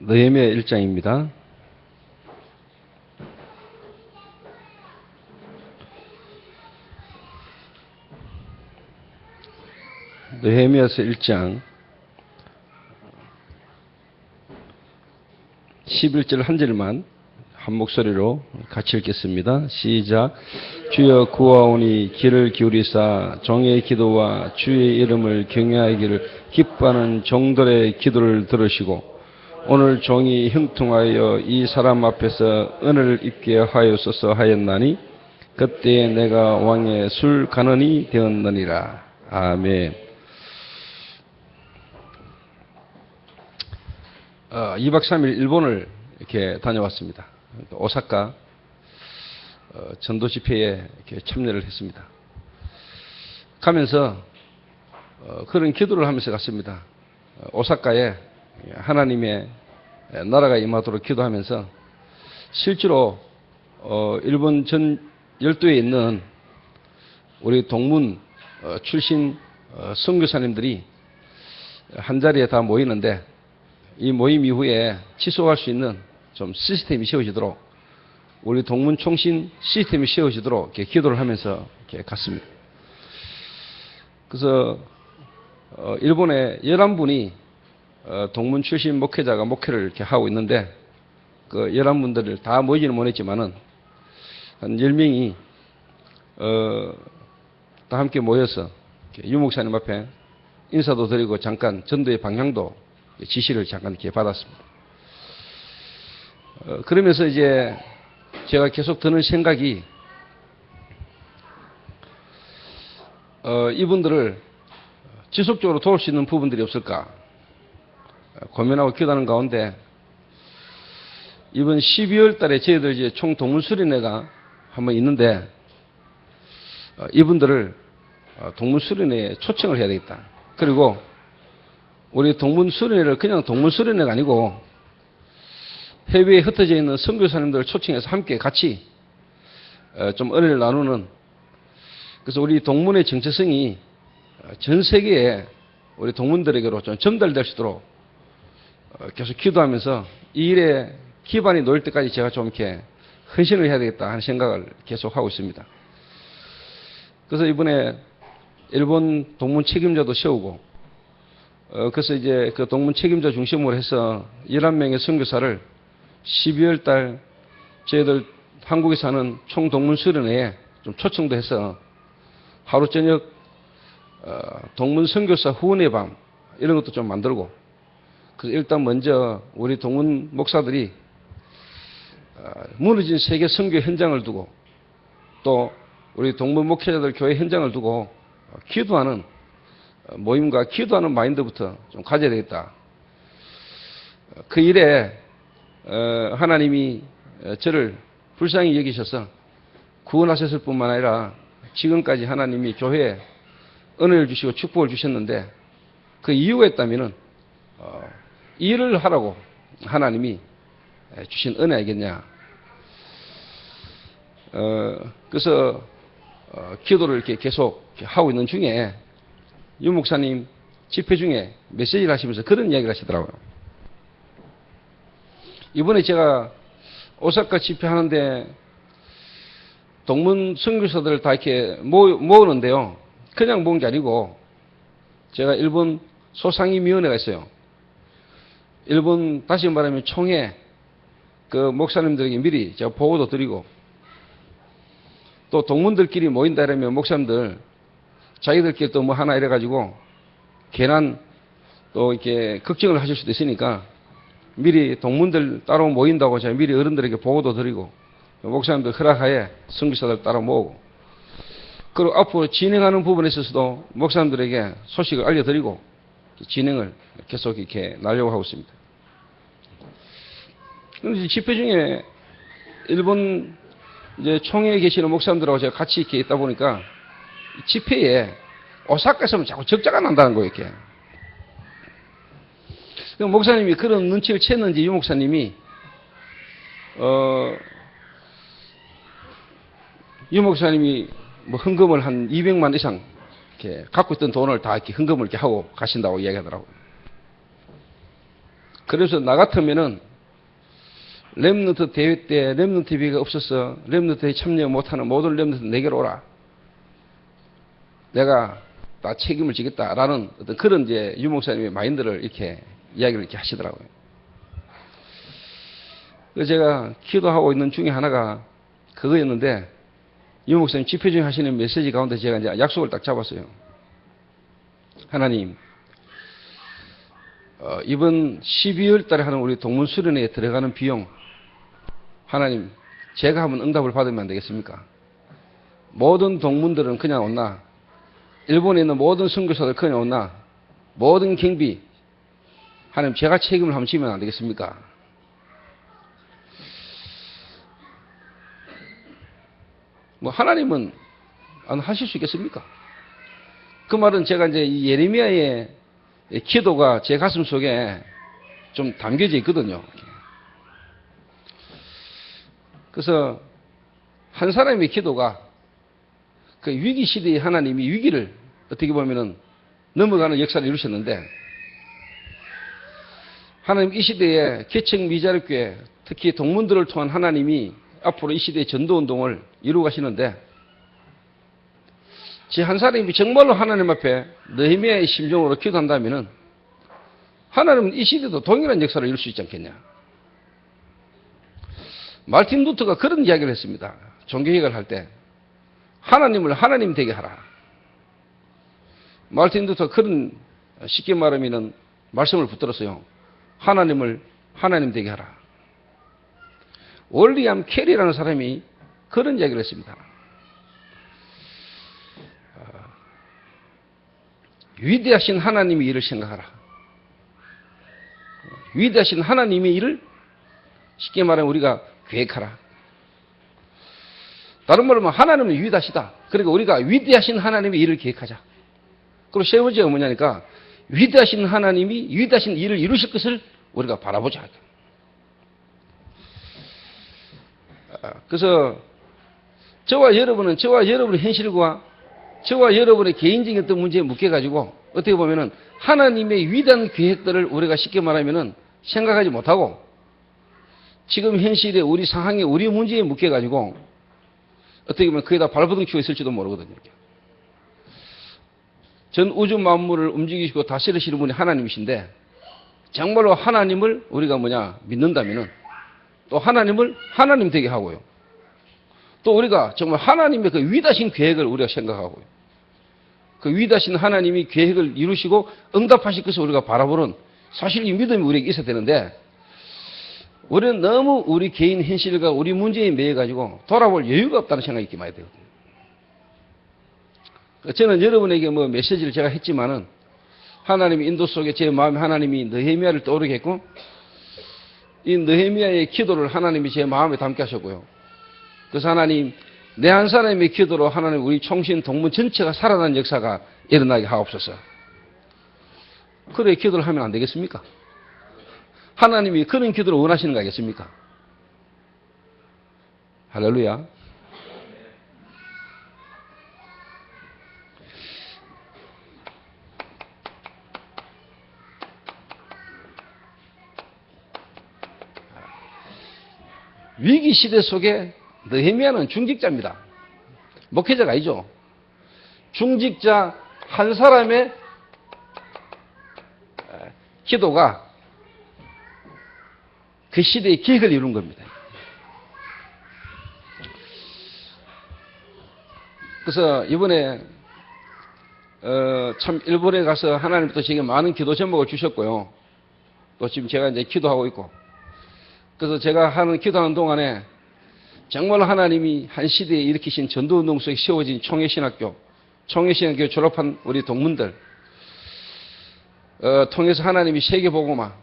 느헤미야 1장입니다. 느헤미야서 1장 11절 한 절만 한 목소리로 같이 읽겠습니다. 시작. 주여 구하오니 귀를 기울이사 종의 기도와 주의 이름을 경외하기를 기뻐하는 종들의 기도를 들으시고 오늘 종이 형통하여 이 사람 앞에서 은혜를 입게 하였소서 하였나니 그때에 내가 왕의 술 간원이 되었느니라. 아멘. 2박 3일 일본을 이렇게 다녀왔습니다. 오사카 전도 집회에 이렇게 참여를 했습니다. 가면서 그런 기도를 하면서 갔습니다. 오사카에 하나님의 나라가 임하도록 기도하면서 실제로 일본 전 열도에 있는 우리 동문 출신 선교사님들이 한자리에 다 모이는데 이 모임 이후에 지속할 수 있는 좀 시스템이 세워지도록 우리 동문 총신 시스템이 세워지도록 이렇게 기도를 하면서 이렇게 갔습니다. 그래서 일본에 11분이 동문 출신 목회자가 목회를 이렇게 하고 있는데 그 11분들을 다 모이지는 못했지만은 한 10명이 다 함께 모여서 유 목사님 앞에 인사도 드리고 잠깐 전도의 방향도 지시를 잠깐 이렇게 받았습니다. 그러면서 이제 제가 계속 드는 생각이 이분들을 지속적으로 도울 수 있는 부분들이 없을까 고민하고 기도하는 가운데 이번 12월 달에 저희들 이제 총 동문수련회가 한번 있는데 이분들을 동문수련회에 초청을 해야 되겠다. 그리고 우리 동문수련회를 그냥 동문수련회가 아니고 해외에 흩어져 있는 선교사님들을 초청해서 함께 같이 좀 은혜를 나누는, 그래서 우리 동문의 정체성이 전 세계에 우리 동문들에게로 좀 전달될 수 있도록 계속 기도하면서 이 일에 기반이 놓일 때까지 제가 좀 이렇게 헌신을 해야 되겠다 하는 생각을 계속 하고 있습니다. 그래서 이번에 일본 동문 책임자도 세우고 그래서 이제 그 동문 책임자 중심으로 해서 11명의 선교사를 12월 달 저희들 한국에 사는 총동문 수련회에 좀 초청도 해서 하루 저녁 동문 선교사 후원의 밤 이런 것도 좀 만들고, 그래서 일단 먼저 우리 동문 목사들이 무너진 세계 선교 현장을 두고 또 우리 동문 목회자들 교회 현장을 두고 기도하는 모임과 기도하는 마인드부터 좀 가져야 되겠다. 그 일에 하나님이 저를 불쌍히 여기셔서 구원하셨을 뿐만 아니라 지금까지 하나님이 교회에 은혜를 주시고 축복을 주셨는데 그 이유가 있다면은 일을 하라고 하나님이 주신 은혜 아니겠냐. 그래서 기도를 이렇게 계속 하고 있는 중에 유 목사님 집회 중에 메시지를 하시면서 그런 이야기를 하시더라고요. 이번에 제가 오사카 집회하는데 동문 선교사들을 다 이렇게 모으는데요. 그냥 모은 게 아니고 제가 일본 소상임위원회가 있어요. 일본 다시 말하면 총회 그 목사님들에게 미리 제가 보고도 드리고 또 동문들끼리 모인다 이러면 목사님들 자기들끼리 또 뭐 하나 이래가지고 괜한 또 이렇게 걱정을 하실 수도 있으니까 미리 동문들 따로 모인다고 제가 미리 어른들에게 보고도 드리고 목사님들 허락하에 선교사들 따로 모으고 그리고 앞으로 진행하는 부분에 있어서도 목사님들에게 소식을 알려드리고 진행을 계속 이렇게 나려고 하고 있습니다. 그런데 집회 중에 일본 이제 총회에 계시는 목사님들하고 제가 같이 이렇게 있다 보니까 집회에 오사카에서는 자꾸 적자가 난다는 거예요, 이렇게. 목사님이 그런 눈치를 챘는지 유 목사님이 유 목사님이 뭐 헌금을 한 200만 이상 이렇게 갖고 있던 돈을 다 이렇게 헌금을 이렇게 하고 가신다고 이야기하더라고요. 그래서 나 같으면은 렘넌트 대회 때 렘넌트 TV가 없어서 렘넌트에 참여 못하는 모든 렘넌트 내게로 오라. 내가 다 책임을 지겠다라는 어떤 그런 이제 유 목사님의 마인드를 이렇게 이야기를 이렇게 하시더라고요. 그래서 제가 기도하고 있는 중에 하나가 그거였는데 유 목사님 집회 중에 하시는 메시지 가운데 제가 이제 약속을 딱 잡았어요. 하나님, 이번 12월 달에 하는 우리 동문 수련회에 들어가는 비용, 하나님, 제가 한번 응답을 받으면 안 되겠습니까? 모든 동문들은 그냥 온나, 일본에 있는 모든 선교사들 그냥 온나, 모든 경비, 하나님, 제가 책임을 한번 지면 안 되겠습니까? 뭐, 하나님은 안 하실 수 있겠습니까? 그 말은 제가 이제 이 예레미야의 기도가 제 가슴 속에 좀 담겨져 있거든요. 그래서 한 사람의 기도가 그 위기 시대에 하나님이 위기를 어떻게 보면은 넘어가는 역사를 이루셨는데, 하나님 이 시대에 개척 미자립교회, 특히 동문들을 통한 하나님이 앞으로 이 시대의 전도운동을 이루어 가시는데, 제 한 사람이 정말로 하나님 앞에 느헤미야의 심정으로 기도한다면은 하나님은 이 시대도 동일한 역사를 이룰 수 있지 않겠냐. 마르틴 루터가 그런 이야기를 했습니다. 종교개혁을 할 때 하나님을 하나님 되게 하라. 마르틴 루터가 그런 쉽게 말하면은 말씀을 붙들었어요. 하나님을 하나님 되게 하라. 월리엄 캐리라는 사람이 그런 이야기를 했습니다. 위대하신 하나님의 일을 생각하라. 위대하신 하나님의 일을 쉽게 말하면 우리가 계획하라. 다른 말로 하면 하나님은 위대하시다. 그러니까 우리가 위대하신 하나님의 일을 계획하자. 그리고 세 번째가 뭐냐니까 위대하신 하나님이 위대하신 일을 이루실 것을 우리가 바라보자. 그래서 저와 여러분의 현실과 저와 여러분의 개인적인 어떤 문제에 묶여가지고 어떻게 보면은 하나님의 위대한 계획들을 우리가 쉽게 말하면은 생각하지 못하고 지금 현실의 우리 상황에 우리 문제에 묶여가지고 어떻게 보면 거기다 발버둥 치고 있을지도 모르거든요. 전 우주 만물을 움직이시고 다스리시는 분이 하나님이신데 정말로 하나님을 우리가 믿는다면은 또 하나님을 하나님 되게 하고요. 또 우리가 정말 하나님의 그 위대하신 계획을 우리가 생각하고요. 그 위대하신 하나님이 계획을 이루시고 응답하실 것을 우리가 바라보는 사실 이 믿음이 우리에게 있어야 되는데 우리는 너무 우리 개인 현실과 우리 문제에 매여가지고 돌아볼 여유가 없다는 생각이 있게 많이 되거든요. 저는 여러분에게 메시지를 제가 했지만은 하나님의 인도 속에 제 마음에 하나님이 느헤미야를 떠오르게 했고 이 느헤미야의 기도를 하나님이 제 마음에 담게 하셨고요. 그래서 하나님 내 한 사람의 기도로 하나님 우리 총신 동문 전체가 살아나는 역사가 일어나게 하옵소서. 그래 기도를 하면 안 되겠습니까? 하나님이 그런 기도를 원하시는 거 아니겠습니까? 할렐루야. 위기 시대 속에 느헤미야는 중직자입니다. 목회자가 아니죠. 중직자 한 사람의 기도가 그 시대의 기획을 이룬 겁니다. 그래서 이번에 참 일본에 가서 하나님부터 제게 많은 기도 제목을 주셨고요. 또 지금 제가 이제 기도하고 있고 그래서 제가 기도하는 동안에 정말 하나님이 한 시대에 일으키신 전도운동 속에 세워진 총회신학교 졸업한 우리 동문들 통해서 하나님이 세계복음화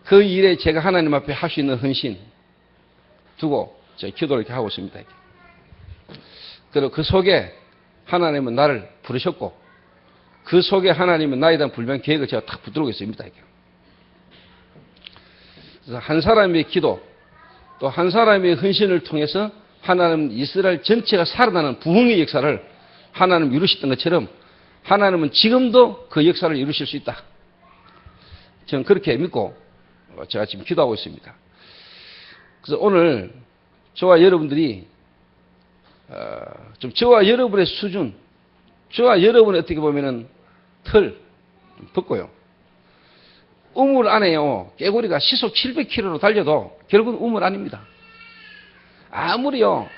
그 일에 제가 하나님 앞에 할 수 있는 헌신 두고 저 기도를 이렇게 하고 있습니다. 그리고 그 속에 하나님은 나를 부르셨고 그 속에 하나님은 나에 대한 불변 계획을 제가 탁 붙들고 있습니다. 그래서 한 사람의 기도 또 한 사람의 헌신을 통해서 하나님은 이스라엘 전체가 살아나는 부흥의 역사를 하나님 이루셨던 것처럼 하나님은 지금도 그 역사를 이루실 수 있다. 저는 그렇게 믿고 제가 지금 기도하고 있습니다. 그래서 오늘 저와 여러분들이 좀 저와 여러분의 수준, 저와 여러분의 어떻게 보면은 틀 벗고요. 우물 안에요, 깨구리가 시속 700km로 달려도 결국은 우물 안입니다. 아무리요,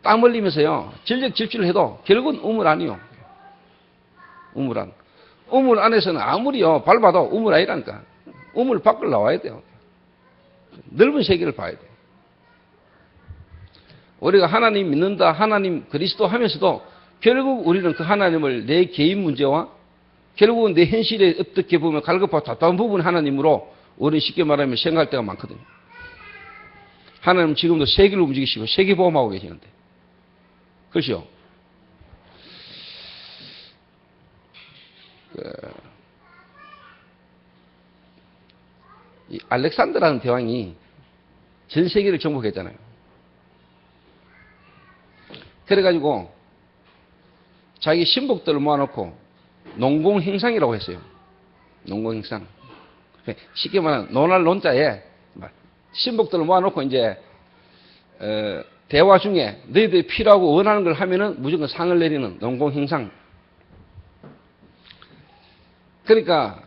땀 흘리면서요, 전력 질주를 해도 결국은 우물 안이요. 우물 안. 우물 안에서는 아무리요, 밟아도 우물 아니라니까. 우물 밖을 나와야 돼요. 넓은 세계를 봐야 돼요. 우리가 하나님 믿는다, 하나님 그리스도 하면서도 결국 우리는 그 하나님을 내 개인 문제와 결국은 내 현실에 어떻게 보면 갈급하고 답답한 부분 하나님으로 우리는 쉽게 말하면 생각할 때가 많거든요. 하나님은 지금도 세계를 움직이시고 세계 보험하고 계시는데. 그렇죠? 이 알렉산더라는 대왕이 전 세계를 정복했잖아요. 그래가지고 자기 신복들을 모아놓고 농공행상이라고 했어요. 농공행상. 쉽게 말하면 논할 논자에 신복들을 모아놓고 이제 대화 중에 너희들이 필요하고 원하는 걸 하면은 무조건 상을 내리는 농공행상. 그러니까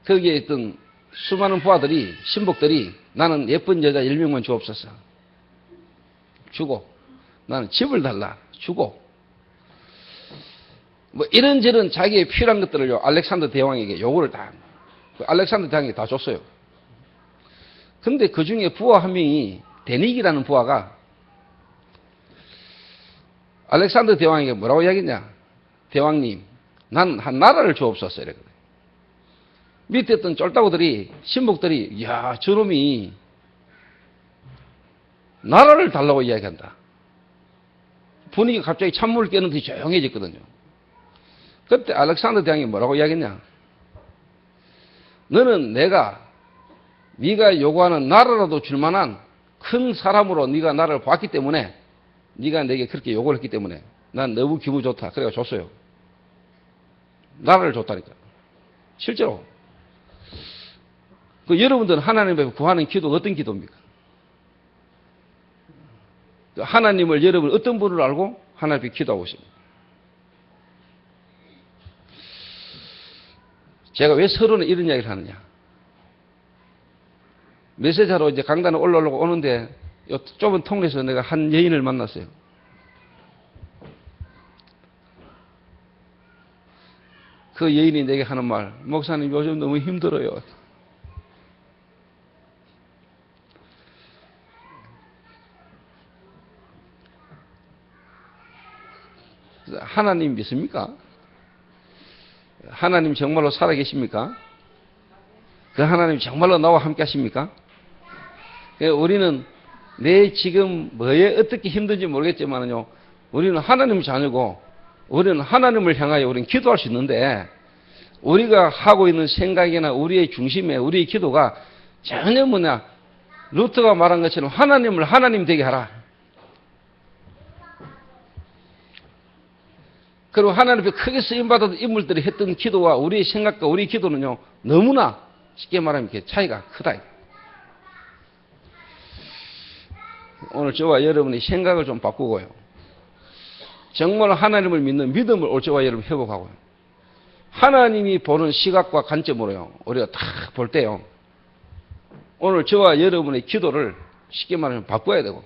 거기에 있던 수많은 부하들이 신복들이 나는 예쁜 여자 10명만 주옵소서. 주고 나는 집을 달라. 주고 뭐 이런저런 자기의 필요한 것들을요 알렉산더 대왕에게 요구를 다 알렉산더 대왕이 다 줬어요. 근데 그 중에 부하 한 명이 데닉이라는 부하가 알렉산더 대왕에게 뭐라고 이야기했냐? 대왕님, 난 한 나라를 주옵소서. 이랬거든요. 밑에 있던 쫄따구들이 신복들이 이야 저놈이 나라를 달라고 이야기한다. 분위기가 갑자기 찬물을 깨는 듯이 조용해졌거든요. 그때 알렉산더 대왕이 뭐라고 이야기했냐? 너는 네가 요구하는 나라라도 줄 만한 큰 사람으로 네가 나를 봤기 때문에 네가 내게 그렇게 요구를 했기 때문에 난 너무 기분 좋다. 그래가 줬어요. 나라를 줬다니까. 실제로. 여러분들은 하나님 앞에 구하는 기도가 어떤 기도입니까? 하나님을 여러분 어떤 분을 알고 하나님 앞에 기도하고 있습니다. 제가 왜 서론에 이런 이야기를 하느냐? 메시지하러 이제 강단에 올라오려고 오는데 요 좁은 통로에서 내가 한 여인을 만났어요. 그 여인이 내게 하는 말, 목사님 요즘 너무 힘들어요. 하나님 믿습니까? 하나님 정말로 살아계십니까? 그 하나님 정말로 나와 함께 하십니까? 우리는 내 지금 뭐에 어떻게 힘든지 모르겠지만요, 우리는 하나님 자녀고, 우리는 하나님을 향하여 우리는 기도할 수 있는데, 우리가 하고 있는 생각이나 우리의 중심에 우리의 기도가 전혀 루터가 말한 것처럼 하나님을 하나님 되게 하라. 그리고 하나님 앞에 크게 쓰임받았던 인물들이 했던 기도와 우리의 생각과 우리의 기도는요, 너무나 쉽게 말하면 이렇게 차이가 크다. 오늘 저와 여러분의 생각을 좀 바꾸고요. 정말 하나님을 믿는 믿음을 오늘 저와 여러분 회복하고요. 하나님이 보는 시각과 관점으로요, 우리가 딱 볼 때요, 오늘 저와 여러분의 기도를 쉽게 말하면 바꿔야 되고,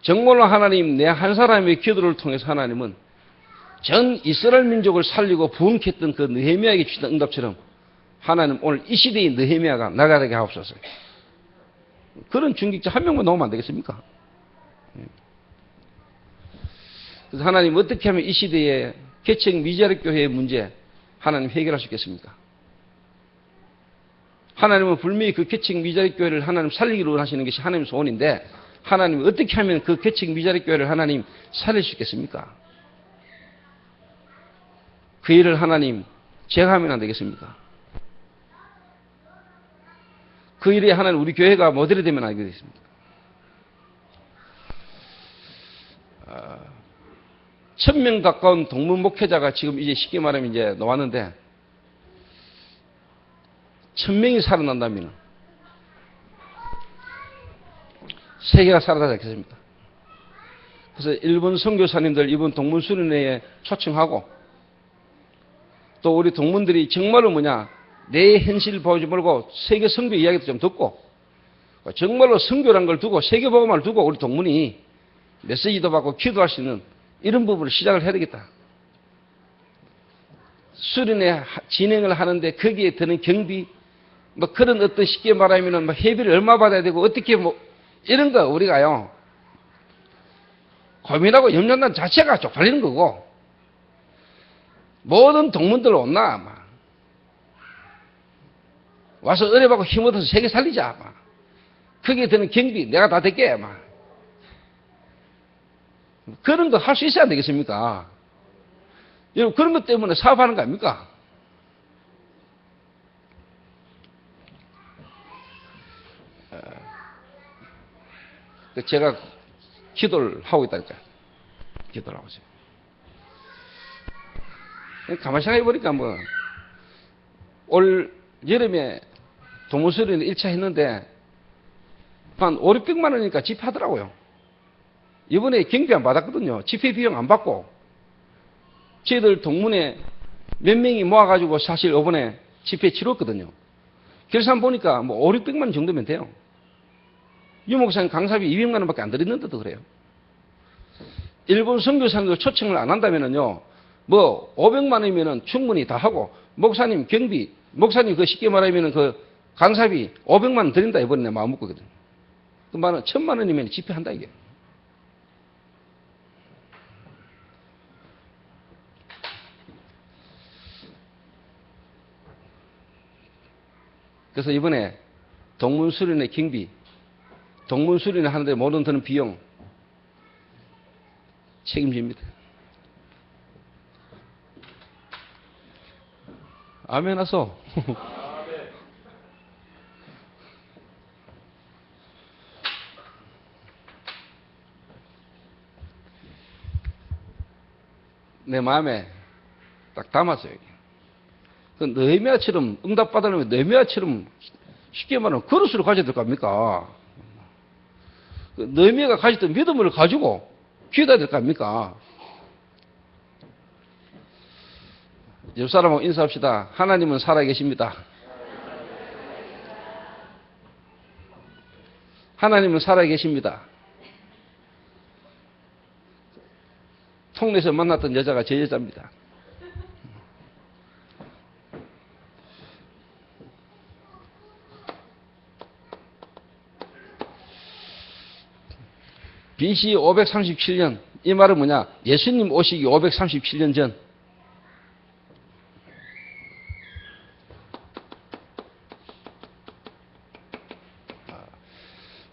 정말로 하나님, 내 한 사람의 기도를 통해서 하나님은 전 이스라엘 민족을 살리고 부흥했던 그 느헤미야에게 주신 응답처럼 하나님 오늘 이 시대의 느헤미야가 나가게 하옵소서. 그런 중직자 한 명만 나오면 안 되겠습니까? 그래서 하나님 어떻게 하면 이 시대의 개척 미자립 교회의 문제 하나님 해결할 수 있겠습니까? 하나님은 분명히 그 개척 미자립 교회를 하나님 살리기로 원하시는 것이 하나님 소원인데 하나님 어떻게 하면 그 개척 미자립 교회를 하나님 살릴 수 있겠습니까? 그 일을 하나님 제가 하면 안 되겠습니까? 그 일에 하나님 우리 교회가 모델이 되면 안 되겠습니까? 1000명 가까운 동문 목회자가 지금 이제 쉽게 말하면 이제 나왔는데 1000명이 살아난다면 세계가 살아나지 않겠습니까? 그래서 일본 선교사님들 이번 동문수련회에 초청하고 또 우리 동문들이 정말로 내 현실을 보여주지 말고 세계 선교 이야기도 좀 듣고 정말로 선교란 걸 두고 세계 복음을 두고 우리 동문이 메시지도 받고 기도할 수 있는 이런 부분을 시작을 해야 되겠다. 수련회 진행을 하는데 거기에 드는 경비 그런 어떤 쉽게 말하면 회비를 얼마 받아야 되고 어떻게 이런 거 우리가요 고민하고 염려한다는 자체가 쪽팔리는 거고 모든 동문들 온나 와서 은혜받고 힘 얻어서 세계 살리자 거기에 드는 경비 내가 다 댈게 그런 거 할 수 있어야 되겠습니까? 여러분 그런 것 때문에 사업하는 거 아닙니까? 제가 기도를 하고 있다니까. 기도를 하고 있어요. 가만히 생각해 보니까 올 여름에 동문수련회 1차 했는데 한 5, 600만 원이니까 집회하더라고요. 이번에 경비 안 받았거든요. 집회 비용 안 받고 저희들 동문에 몇 명이 모아가지고 사실 이번에 집회 치렀거든요. 결산 보니까 5, 600만 원 정도면 돼요. 유목사님 강사비 200만 원밖에 안 들었는데도 그래요. 일본 선교사님들 초청을 안 한다면은요, 500만 원이면은 충분히 다 하고, 목사님 경비, 목사님 쉽게 말하면은 강사비 500만 원 드린다 이번에 내 마음 먹거든요. 그 말은 1000만 원이면 집회한다 이게. 그래서 이번에 동문수련회 경비, 동문수련회 하는데 모든 드는 비용 책임집니다. 아멘 하소. 내 마음에 딱 담았어요. 그 느헤미야처럼 응답받으려면 느헤미야처럼 쉽게 말하면 그릇으로 가져야 될 거 아닙니까? 느헤미야가 가졌던 믿음을 가지고 기도해야 될 거 아닙니까? 옆 사람하고 인사합시다. 하나님은 살아계십니다. 하나님은 살아계십니다. 통로에서 만났던 여자가 제 여자입니다. BC 537년 이 말은 예수님 오시기 537년 전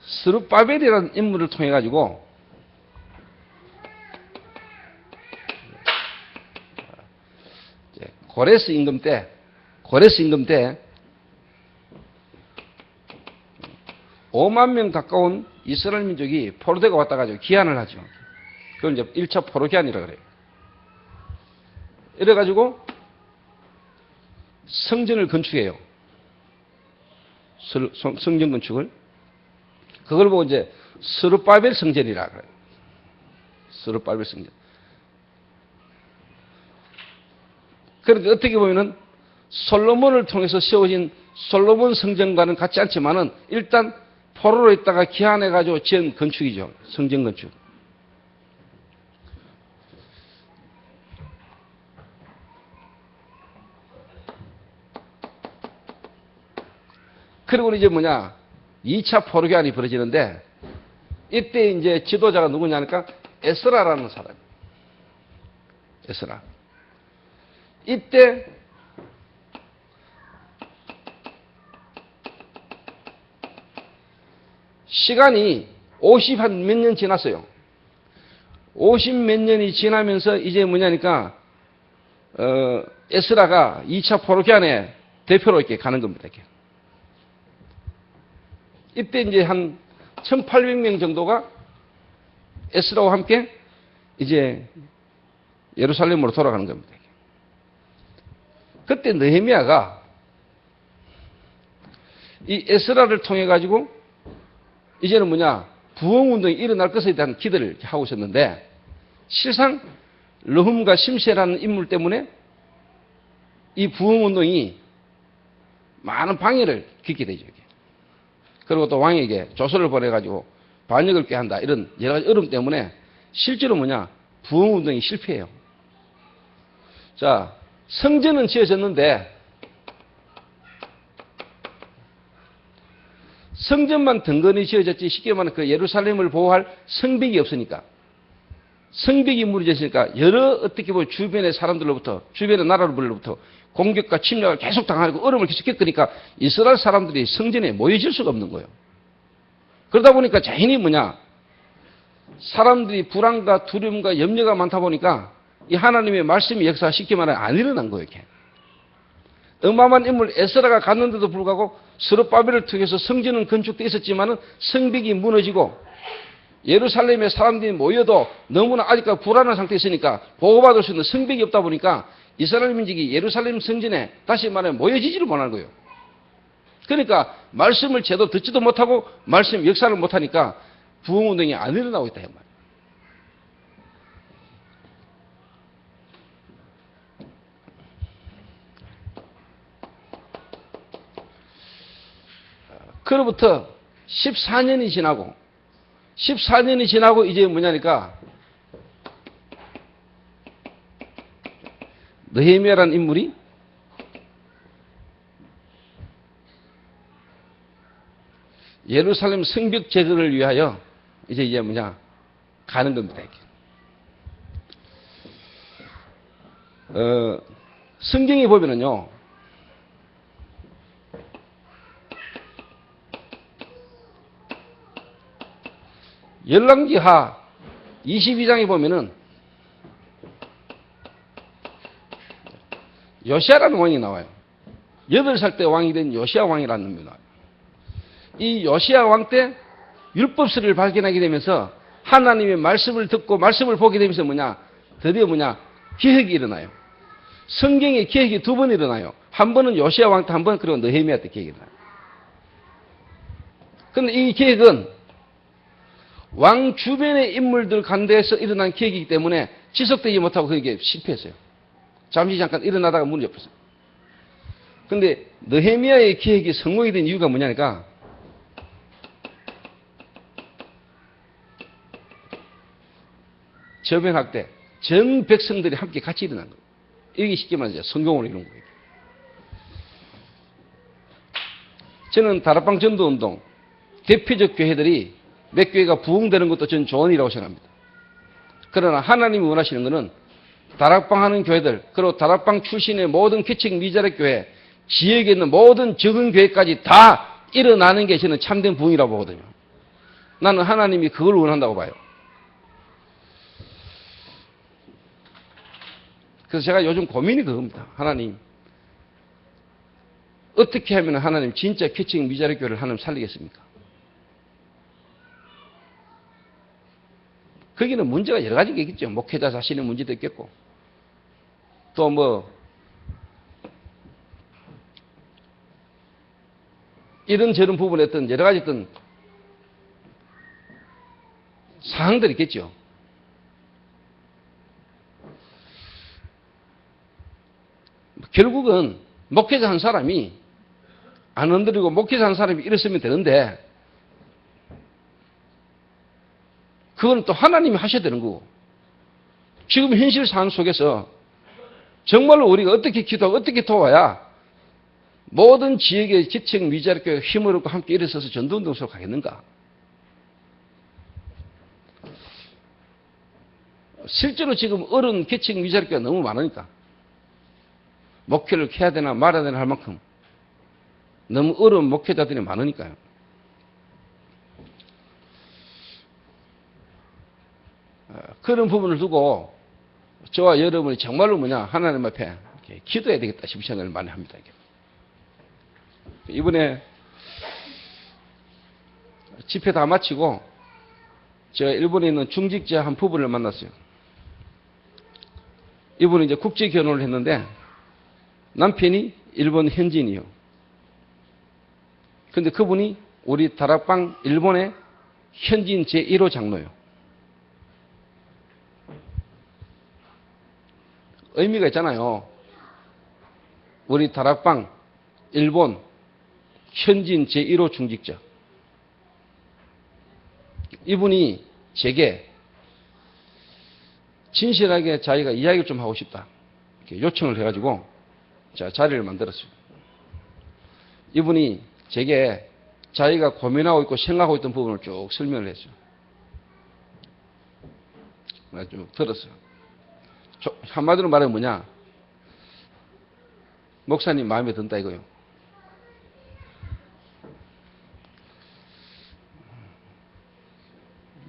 스룹바벨이라는 인물을 통해 가지고 고레스 임금 때 5만 명 가까운 이스라엘 민족이 포로되고 왔다 가지고 기한을 하죠. 그걸 이제 1차 포로 기한이라고 그래요. 이래 가지고 성전을 건축해요. 성전 건축을. 그걸 보고 이제 스룹바벨 성전이라 그래요. 스룹바벨 성전. 그런데 어떻게 보면은 솔로몬을 통해서 세워진 솔로몬 성전과는 같지 않지만은 일단 포로로 있다가 기한해가지고 지은 건축이죠. 성전 건축. 그리고 이제 2차 포로 기한이 벌어지는데 이때 이제 지도자가 누구냐니까 에스라라는 사람. 에스라. 이때 시간이 50 한 몇 년 지났어요. 50 몇 년이 지나면서 이제 에스라가 2차 포로 기한에 대표로 이렇게 가는 겁니다. 이렇게. 이때 이제 한 1800명 정도가 에스라와 함께 이제 예루살렘으로 돌아가는 겁니다. 그때 느헤미야가 이 에스라를 통해 가지고 이제는 뭐냐 부흥운동이 일어날 것에 대한 기대를 이렇게 하고 있었는데 실상 르훔과 심세라는 인물 때문에 이 부흥운동이 많은 방해를 겪게 되죠. 그리고 또 왕에게 조서를 보내가지고 반역을 꾀한다 이런 여러 가지 어려움 때문에 실제로 뭐냐 부흥운동이 실패해요. 자, 성전은 지어졌는데 성전만 덩건히 지어졌지 쉽게 말하면 그 예루살렘을 보호할 성벽이 없으니까 성벽이 무너졌으니까 여러 어떻게 보면 주변의 사람들로부터 주변의 나라로부터 공격과 침략을 계속 당하고 어려움을 계속 겪으니까 이스라엘 사람들이 성전에 모여질 수가 없는 거예요. 그러다 보니까 자연히 뭐냐 사람들이 불안과 두려움과 염려가 많다 보니까 이 하나님의 말씀이 역사 쉽게 말하면 안 일어난 거예요. 이렇게. 어마어마한 인물 에스라가 갔는데도 불구하고 스룹바벨을 통해서 성전은 건축돼 있었지만은 성벽이 무너지고 예루살렘에 사람들이 모여도 너무나 아직까지 불안한 상태에 있으니까 보호받을 수 있는 성벽이 없다 보니까 이스라엘 민족이 예루살렘 성전에 다시 말하면 모여지지를 못하는 거예요. 그러니까 말씀을 제대로 듣지도 못하고 말씀 역사를 못하니까 부흥운동이 안 일어나고 있다. 이 말이에요. 그로부터 14년이 지나고 이제 뭐냐니까 느헤미야라는 인물이 예루살렘 성벽 재건을 위하여 이제 뭐냐 가는 겁니다. 성경에 보면은요. 열왕기하 22장에 보면은 요시야라는 왕이 나와요. 8살 때 왕이 된 요시야 왕이라는 놈이 나와요. 이 요시야 왕 때 율법서를 발견하게 되면서 하나님의 말씀을 듣고 말씀을 보게 되면서 뭐냐 드디어 뭐냐 기획이 일어나요. 성경의 기획이 2번 일어나요. 한 번은 요시야 왕 때 한 번, 그리고 느헤미야 때 기획이 일어나요. 그런데 이 기획은 왕 주변의 인물들 간대에서 일어난 기획이기 때문에 지속되지 못하고 그게 실패했어요. 잠시 잠깐 일어나다가 문을 엽었어요. 그런데 느헤미야의 기획이 성공이 된 이유가 뭐냐니까 저변학 때 전 백성들이 함께 같이 일어난 거예요. 이게 쉽게 말해서 성공을 이룬 거예요. 저는 다락방 전도운동 대표적 교회들이 몇 교회가 부흥되는 것도 저는 좋은 일이라고 생각합니다. 그러나 하나님이 원하시는 것은 다락방 하는 교회들, 그리고 다락방 출신의 모든 개척 미자력 교회, 지역에 있는 모든 적은 교회까지 다 일어나는 게 저는 참된 부흥이라고 보거든요. 나는 하나님이 그걸 원한다고 봐요. 그래서 제가 요즘 고민이 그겁니다. 하나님, 어떻게 하면 하나님 진짜 개척 미자력 교회를 하나님 살리겠습니까? 거기는 문제가 여러 가지가 있겠죠. 목회자 자신의 문제도 있겠고, 또 뭐, 이런저런 부분에 어떤 여러 가지 어떤 사항들이 있겠죠. 결국은 목회자 한 사람이 안 흔들리고 목회자 한 사람이 일었으면 되는데 그건 또 하나님이 하셔야 되는 거고 지금 현실 상황 속에서 정말로 우리가 어떻게 기도하고 어떻게 도와야 모든 지역의 지책 미자력교회가 힘을 얻고 함께 일어서서 전도운동 속으로 가겠는가? 실제로 지금 어려운 개척 미자력교회가 너무 많으니까 목회를 해야 되나 말아야 되나 할 만큼 너무 어려운 목회자들이 많으니까요. 그런 부분을 두고 저와 여러분이 정말로 뭐냐 하나님 앞에 기도해야 되겠다 싶은 생각을 많이 합니다. 이번에 집회 다 마치고 제가 일본에 있는 중직자 한 부부를 만났어요. 이분은 이제 국제 결혼을 했는데 남편이 일본 현지인이요. 근데 그분이 우리 다락방 일본의 현지인 제1호 장로요. 의미가 있잖아요. 우리 다락방 일본 현지인 제1호 중직자. 이분이 제게 진실하게 자기가 이야기를 좀 하고 싶다. 이렇게 요청을 해가지고 자, 자리를 만들었어요. 이분이 제게 자기가 고민하고 있고 생각하고 있던 부분을 쭉 설명을 했어요. 내가 쭉 들었어요. 한마디로 말하면 뭐냐? 목사님 마음에 든다 이거요.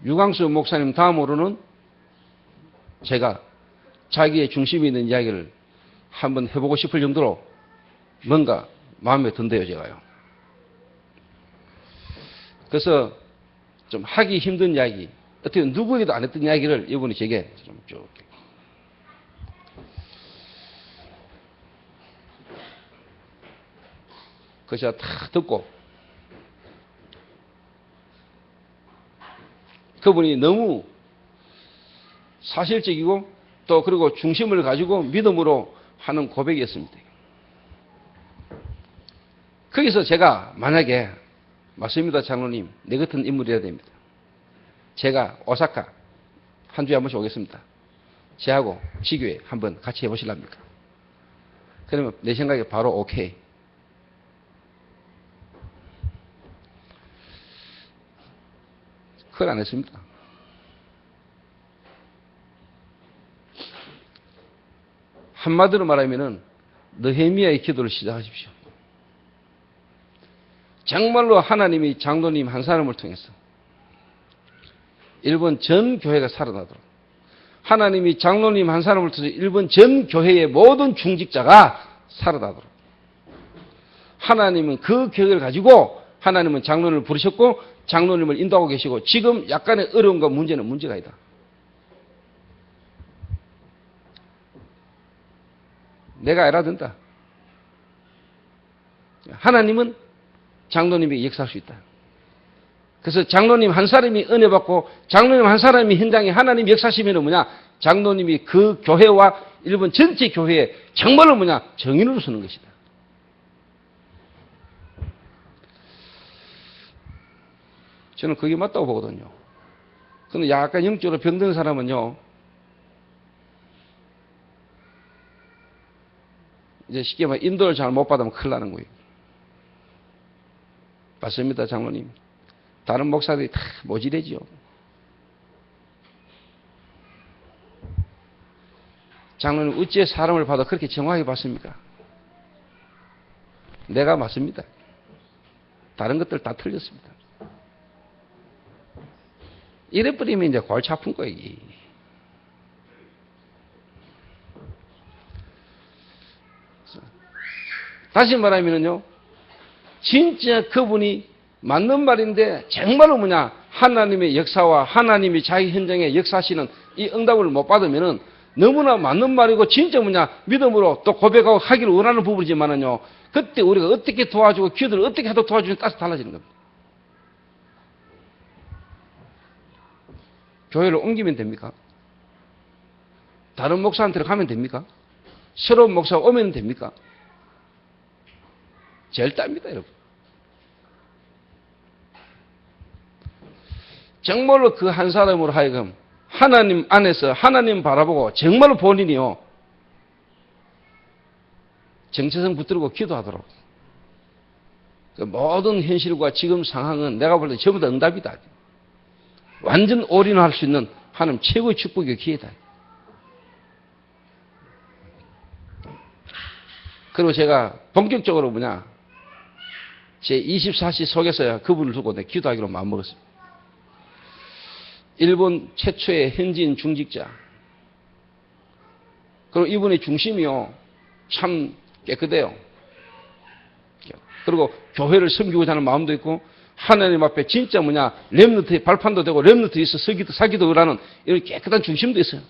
유광수 목사님 다음으로는 제가 자기의 중심이 있는 이야기를 한번 해보고 싶을 정도로 뭔가 마음에 든대요, 제가요. 그래서 좀 하기 힘든 이야기, 어떻게 누구에게도 안 했던 이야기를 이분이 제게 좀 쭉. 그래서 제가 다 듣고 그분이 너무 사실적이고 또 그리고 중심을 가지고 믿음으로 하는 고백이었습니다. 거기서 제가 만약에 맞습니다, 장로님. 내 같은 인물이어야 됩니다. 제가 오사카 한 주에 한 번씩 오겠습니다. 제하고 지교회 한번 같이 해보실랍니까? 그러면 내 생각에 바로 오케이. 그걸 안 했습니다. 한마디로 말하면은 느헤미야의 기도를 시작하십시오. 정말로 하나님이 장로님 한 사람을 통해서 일본 전 교회가 살아나도록, 하나님이 장로님 한 사람을 통해서 일본 전 교회의 모든 중직자가 살아나도록, 하나님은 그 계획을 가지고 하나님은 장로님을 부르셨고 장로님을 인도하고 계시고 지금 약간의 어려움과 문제는 문제가 아니다. 내가 알아야 된다. 하나님은 장로님에게 역사할 수 있다. 그래서 장로님 한 사람이 은혜 받고 장로님 한 사람이 현장에 하나님 역사하시면 뭐냐? 장로님이 그 교회와 일본 전체 교회에 정말로 뭐냐? 정인으로 서는 것이다. 저는 그게 맞다고 보거든요. 근데 약간 영적으로 병든 사람은요, 이제 쉽게 말해 인도를 잘 못 받으면 큰일 나는 거예요. 맞습니다, 장로님. 다른 목사들이 다 모질해지요. 장로님 어찌 사람을 봐도 그렇게 정확하게 봤습니까? 내가 맞습니다. 다른 것들 다 틀렸습니다. 이래버리면 이제 골치 아픈 거예요. 다시 말하면요, 진짜 그분이 맞는 말인데 정말로 뭐냐, 하나님의 역사와 하나님이 자기 현장에 역사하시는 이 응답을 못 받으면은 너무나 맞는 말이고 진짜 뭐냐, 믿음으로 또 고백하고 하기를 원하는 부분이지만은요, 그때 우리가 어떻게 도와주고 기도를 어떻게 해도 도와주면 따라서 달라지는 겁니다. 교회를 옮기면 됩니까? 다른 목사한테 가면 됩니까? 새로운 목사가 오면 됩니까? 절대입니다, 여러분. 정말로 그 한 사람으로 하여금 하나님 안에서 하나님 바라보고 정말로 본인이요, 정체성 붙들고 기도하도록. 그 모든 현실과 지금 상황은 내가 볼 때 전부 다 응답이다. 완전 올인할 수 있는 하나님 최고의 축복의 기회다. 그리고 제가 본격적으로 뭐냐, 제 24시 속에서야 그분을 두고 내 기도하기로 마음먹었습니다. 일본 최초의 현지인 중직자. 그리고 이분의 중심이요, 참 깨끗해요. 그리고 교회를 섬기고자 하는 마음도 있고, 하나님 앞에 진짜 뭐냐, 렘넌트의 발판도 되고, 렘넌트 있어 사기도 하는 이런 깨끗한 중심도 있어요.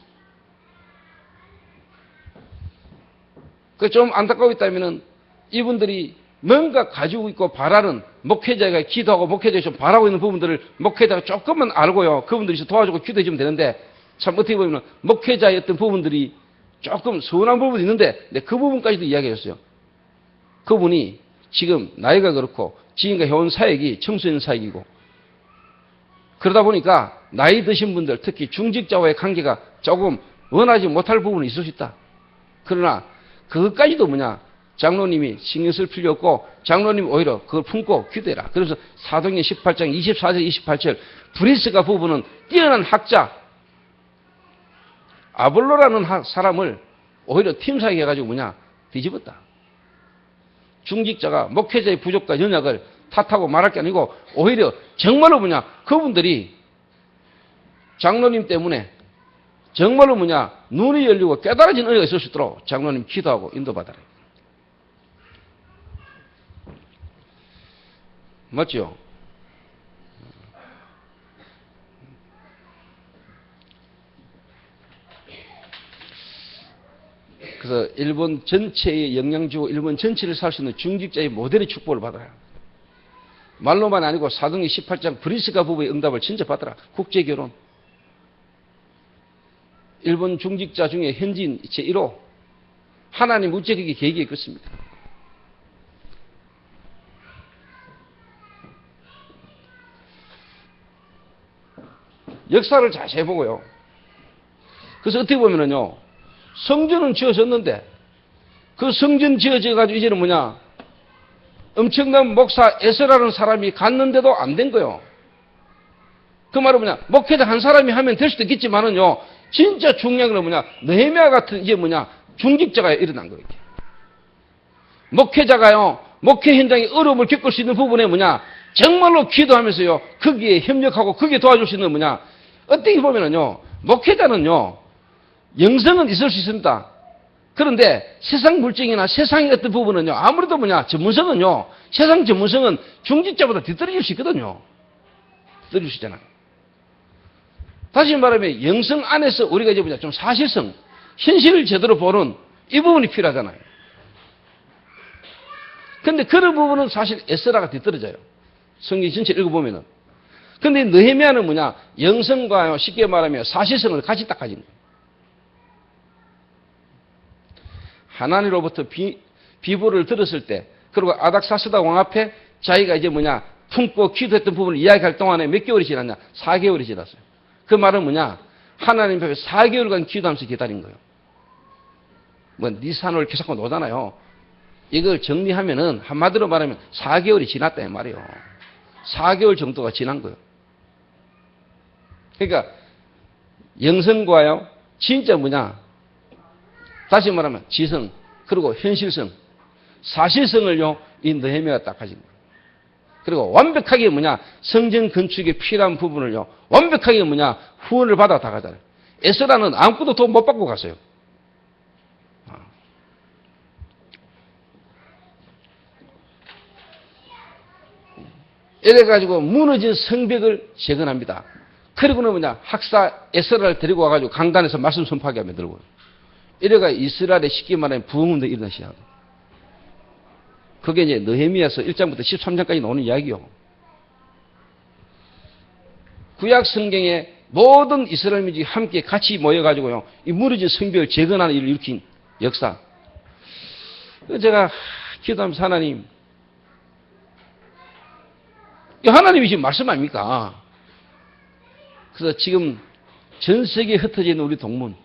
그 좀 안타까워 있다면은 이분들이 뭔가 가지고 있고 바라는 목회자가 기도하고 목회자가 좀 바라고 있는 부분들을 목회자가 조금만 알고요. 그분들이 도와주고 기도해 주면 되는데 참 어떻게 보면 목회자의 어떤 부분들이 조금 서운한 부분이 있는데 그 부분까지도 이야기했어요. 그분이 지금 나이가 그렇고 지금과 해온 사역이 청소년 사역이고 그러다 보니까 나이 드신 분들 특히 중직자와의 관계가 조금 원하지 못할 부분이 있을 수 있다. 그러나 그것까지도 장로님이 신경 쓸 필요 없고 장로님 오히려 그걸 품고 기도해라. 그래서 사도행전 18장 24절 28절 브리스가 부부는 뛰어난 학자 아볼로라는 사람을 오히려 팀사기 해가지고 뒤집었다. 중직자가 목회자의 부족과 연약을 탓하고 말할 게 아니고 오히려 정말로 그분들이 장로님 때문에 정말로 눈이 열리고 깨달아진 은혜가 있을 수 있도록 장로님 기도하고 인도받아라. 맞죠? 그래서 일본 전체에 영향 주고 일본 전체를 살 수 있는 중직자의 모델의 축복을 받아야. 말로만 아니고 사도행전 18장 브리스가 부부의 응답을 진짜 받더라. 국제결혼. 일본 중직자 중에 현지인 제1호. 하나님 우체국이 계획이 있겠습니다. 역사를 자세히 보고요. 그래서 어떻게 보면은요, 성전은 지어졌는데, 그 성전 지어져가지고 이제는 엄청난 목사 에스라라는 사람이 갔는데도 안 된 거예요. 그 말은 목회자 한 사람이 하면 될 수도 있겠지만은요, 진짜 중요한 건 느헤미야 같은 이제 중직자가 일어난 거예요. 목회자가요, 목회 현장에 어려움을 겪을 수 있는 부분에 정말로 기도하면서요, 거기에 협력하고 거기에 도와줄 수 있는 어떻게 보면은요, 목회자는요, 영성은 있을 수 있습니다. 그런데 세상 물정이나 세상의 어떤 부분은요, 아무래도 전문성은요, 세상 전문성은 중직자보다 뒤떨어질 수 있거든요. 뒤떨어질 수 있잖아요. 다시 말하면 영성 안에서 우리가 이제 좀 사실성, 현실을 제대로 보는 이 부분이 필요하잖아요. 근데 그런 부분은 사실 에스라가 뒤떨어져요. 성경 전체를 읽어보면은. 근데 느헤미야는 영성과 쉽게 말하면 사실성을 같이 딱 가진 거예요. 하나님으로부터 비보를 들었을 때, 그리고 아닥사스다 왕 앞에 자기가 이제 품고 기도했던 부분을 이야기할 동안에 몇 개월이 지났냐? 4개월이 지났어요. 그 말은 하나님 앞에 4개월간 기도하면서 기다린 거예요. 니산을 계속 놓잖아요. 이걸 정리하면은 한마디로 말하면 4개월이 지났다 이 말이에요. 4개월 정도가 지난 거예요. 그러니까 영성과요, 진짜 다시 말하면 지성, 그리고 현실성, 사실성을요, 이 느헤미야가 딱 가진 거예요. 그리고 완벽하게 성전 건축에 필요한 부분을요, 완벽하게 후원을 받아 다 가잖아요. 에스라는 아무것도 돈 못 받고 갔어요. 이래가지고 무너진 성벽을 재건합니다. 그리고는 학사 에스라를 데리고 와가지고 강단에서 말씀 선포하게 하며 들고요. 이래가 이스라엘의 쉽게 말하면 부흥운동이 일어나기 시작합니다. 그게 이제 느헤미야서 1장부터 13장까지 나오는 이야기요. 구약 성경에 모든 이스라엘 민족이 함께 같이 모여가지고요, 이 무너진 성벽을 재건하는 일을 일으킨 역사. 제가 기도하면서 하나님이 지금 말씀 아닙니까? 그래서 지금 전 세계에 흩어져 있는 우리 동문,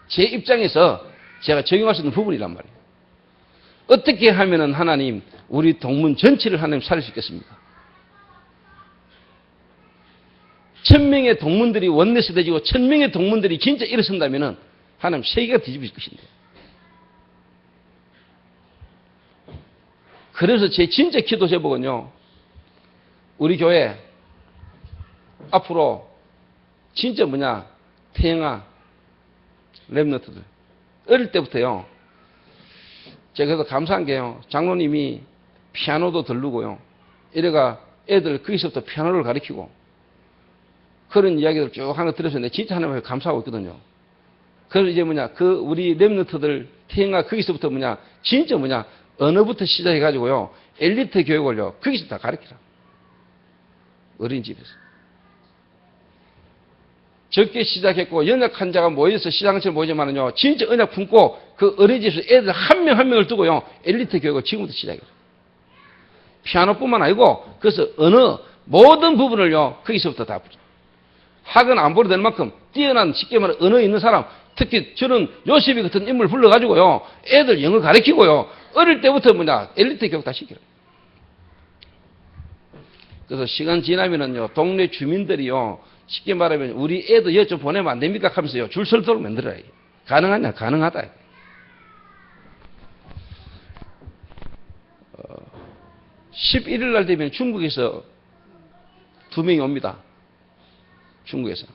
제 입장에서 제가 적용할 수 있는 부분이란 말이에요. 어떻게 하면은 하나님, 우리 동문 전체를 하나님 살릴 수 있겠습니까? 1000명의 동문들이 원내스 되지고 1000명의 동문들이 진짜 일어선다면은 하나님 세계가 뒤집어질 것인데. 그래서 제 진짜 기도 제목은요, 우리 교회 앞으로 진짜 태영아, 랩너트들. 어릴 때부터요, 제가 그래서 감사한 게요, 장로님이 피아노도 들르고요, 이래가 애들 거기서부터 피아노를 가르치고, 그런 이야기를 쭉 하는 거 들어서 내가 진짜 하나님께 감사하고 있거든요. 그래서 이제 우리 랩너트들, 태영아, 거기서부터 진짜 언어부터 시작해가지고요. 엘리트 교육을요. 거기서 다 가르치라. 어린이집에서. 적게 시작했고 연약 환자가 모여서 시장처럼 모이지만은요. 진짜 언약 품고 그 어린이집에서 애들 한 명 한 명을 두고요. 엘리트 교육을 지금부터 시작해요. 피아노뿐만 아니고 그래서 언어 모든 부분을요. 거기서부터 다 붙여. 학은 안 보려 될 만큼 뛰어난 쉽게 말해 언어 있는 사람 특히 저는 요셉이 같은 인물 불러가지고요. 애들 영어 가르치고요. 어릴 때부터 엘리트 교육 다 시키라. 그래서 시간 지나면은요. 동네 주민들이요. 쉽게 말하면 우리 애도 여기 좀 보내면 안 됩니까? 하면서요. 줄 설도록 만들어야 해. 가능하냐? 가능하다. 11일 날 되면 중국에서 2명이 옵니다. 중국에서.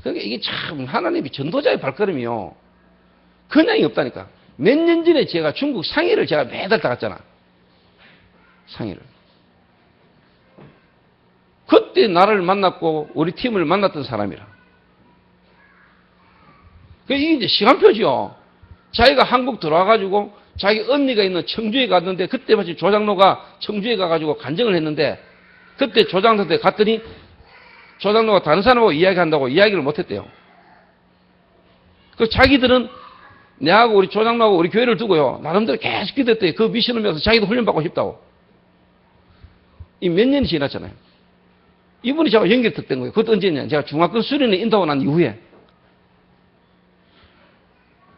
그러니까 이게 참 하나님이 전도자의 발걸음이요. 그냥이 없다니까. 몇 년 전에 제가 중국 상해를 제가 매달 다 갔잖아. 상해를. 그때 나를 만났고 우리 팀을 만났던 사람이라. 이게 이제 시간표죠. 자기가 한국 들어와가지고 자기 언니가 있는 청주에 갔는데 그때 마침 조장로가 청주에 가가지고 간증을 했는데 그때 조장로한테 갔더니 조장로가 다른 사람하고 이야기한다고 이야기를 못했대요. 그 자기들은 내하고 우리 조장로하고 우리 교회를 두고요. 나름대로 계속 기도했대요. 그 미션을 위해서 자기도 훈련받고 싶다고. 이 몇 년이 지났잖아요. 이분이 제가 연결됐던 거예요. 그것도 언제냐. 제가 중학교 수련회 인도하고 난 이후에.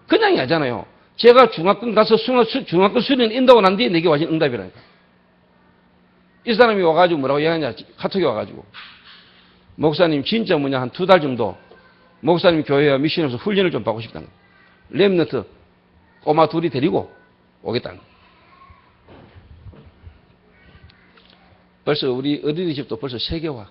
그냥이 아니잖아요. 제가 중학교 가서 중학교 수련회 인도하고 난 뒤에 내게 와신 응답이라니까. 이 사람이 와가지고 뭐라고 얘기하냐. 카톡이 와가지고. 목사님 진짜 한 2달 정도 목사님 교회와 미션에서 훈련을 좀 받고 싶다는 거예요. 렘너트 꼬마 둘이 데리고 오겠다는 거예요. 벌써 우리 어린이집도 벌써 3개 와.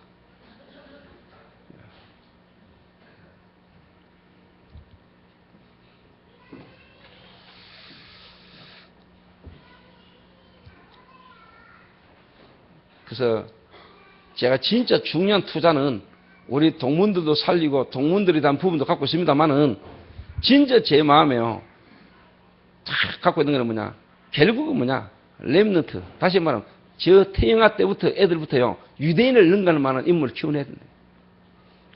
그래서 제가 진짜 중요한 투자는 우리 동문들도 살리고 동문들에 대한 부분도 갖고 있습니다만은 진짜 제 마음에요. 딱 갖고 있는 거는 결국은 렘넌트. 다시 말하면 저 태영아 때부터 애들부터요. 유대인을 능가할 만한 인물을 키워내야 된다.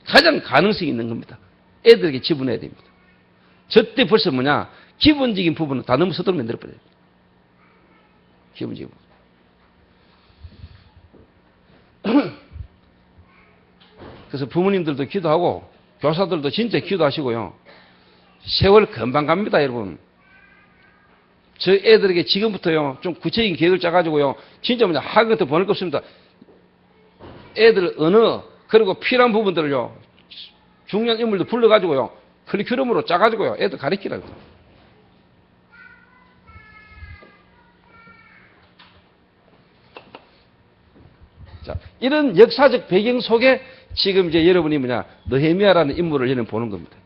가장 가능성이 있는 겁니다. 애들에게 지분해야 됩니다. 저때 벌써 기본적인 부분은 다 너무 서도록 만들어버려야 돼요. 기본적인 부분. 그래서 부모님들도 기도하고 교사들도 진짜 기도하시고요. 세월 금방 갑니다, 여러분. 저 애들에게 지금부터요, 좀 구체적인 계획을 짜가지고요, 진짜 학원 같은 보낼 거 없습니다. 애들 언어, 그리고 필요한 부분들을요, 중요한 인물도 불러가지고요, 커리큘럼으로 짜가지고요, 애들 가르치라고. 자, 이런 역사적 배경 속에 지금 이제 여러분이 느헤미야라는 인물을 여러분 보는 겁니다.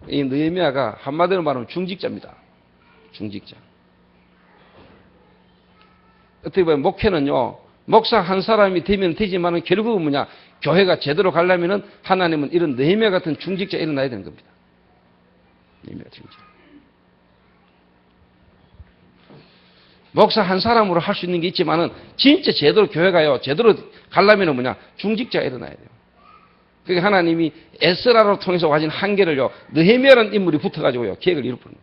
이 느헤미야가 한마디로 말하면 중직자입니다. 중직자. 어떻게 보면 목회는요, 목사 한 사람이 되면 되지만은 결국은 교회가 제대로 가려면은 하나님은 이런 느헤미야 같은 중직자 일어나야 되는 겁니다. 느헤미야 중직자. 목사 한 사람으로 할 수 있는 게 있지만은 진짜 제대로 교회가요, 제대로 가려면은 중직자가 일어나야 돼요. 그러니까 하나님이 에스라로 통해서 가진 한계를요, 느헤미야라는 인물이 붙어가지고요, 계획을 이루는 거예요.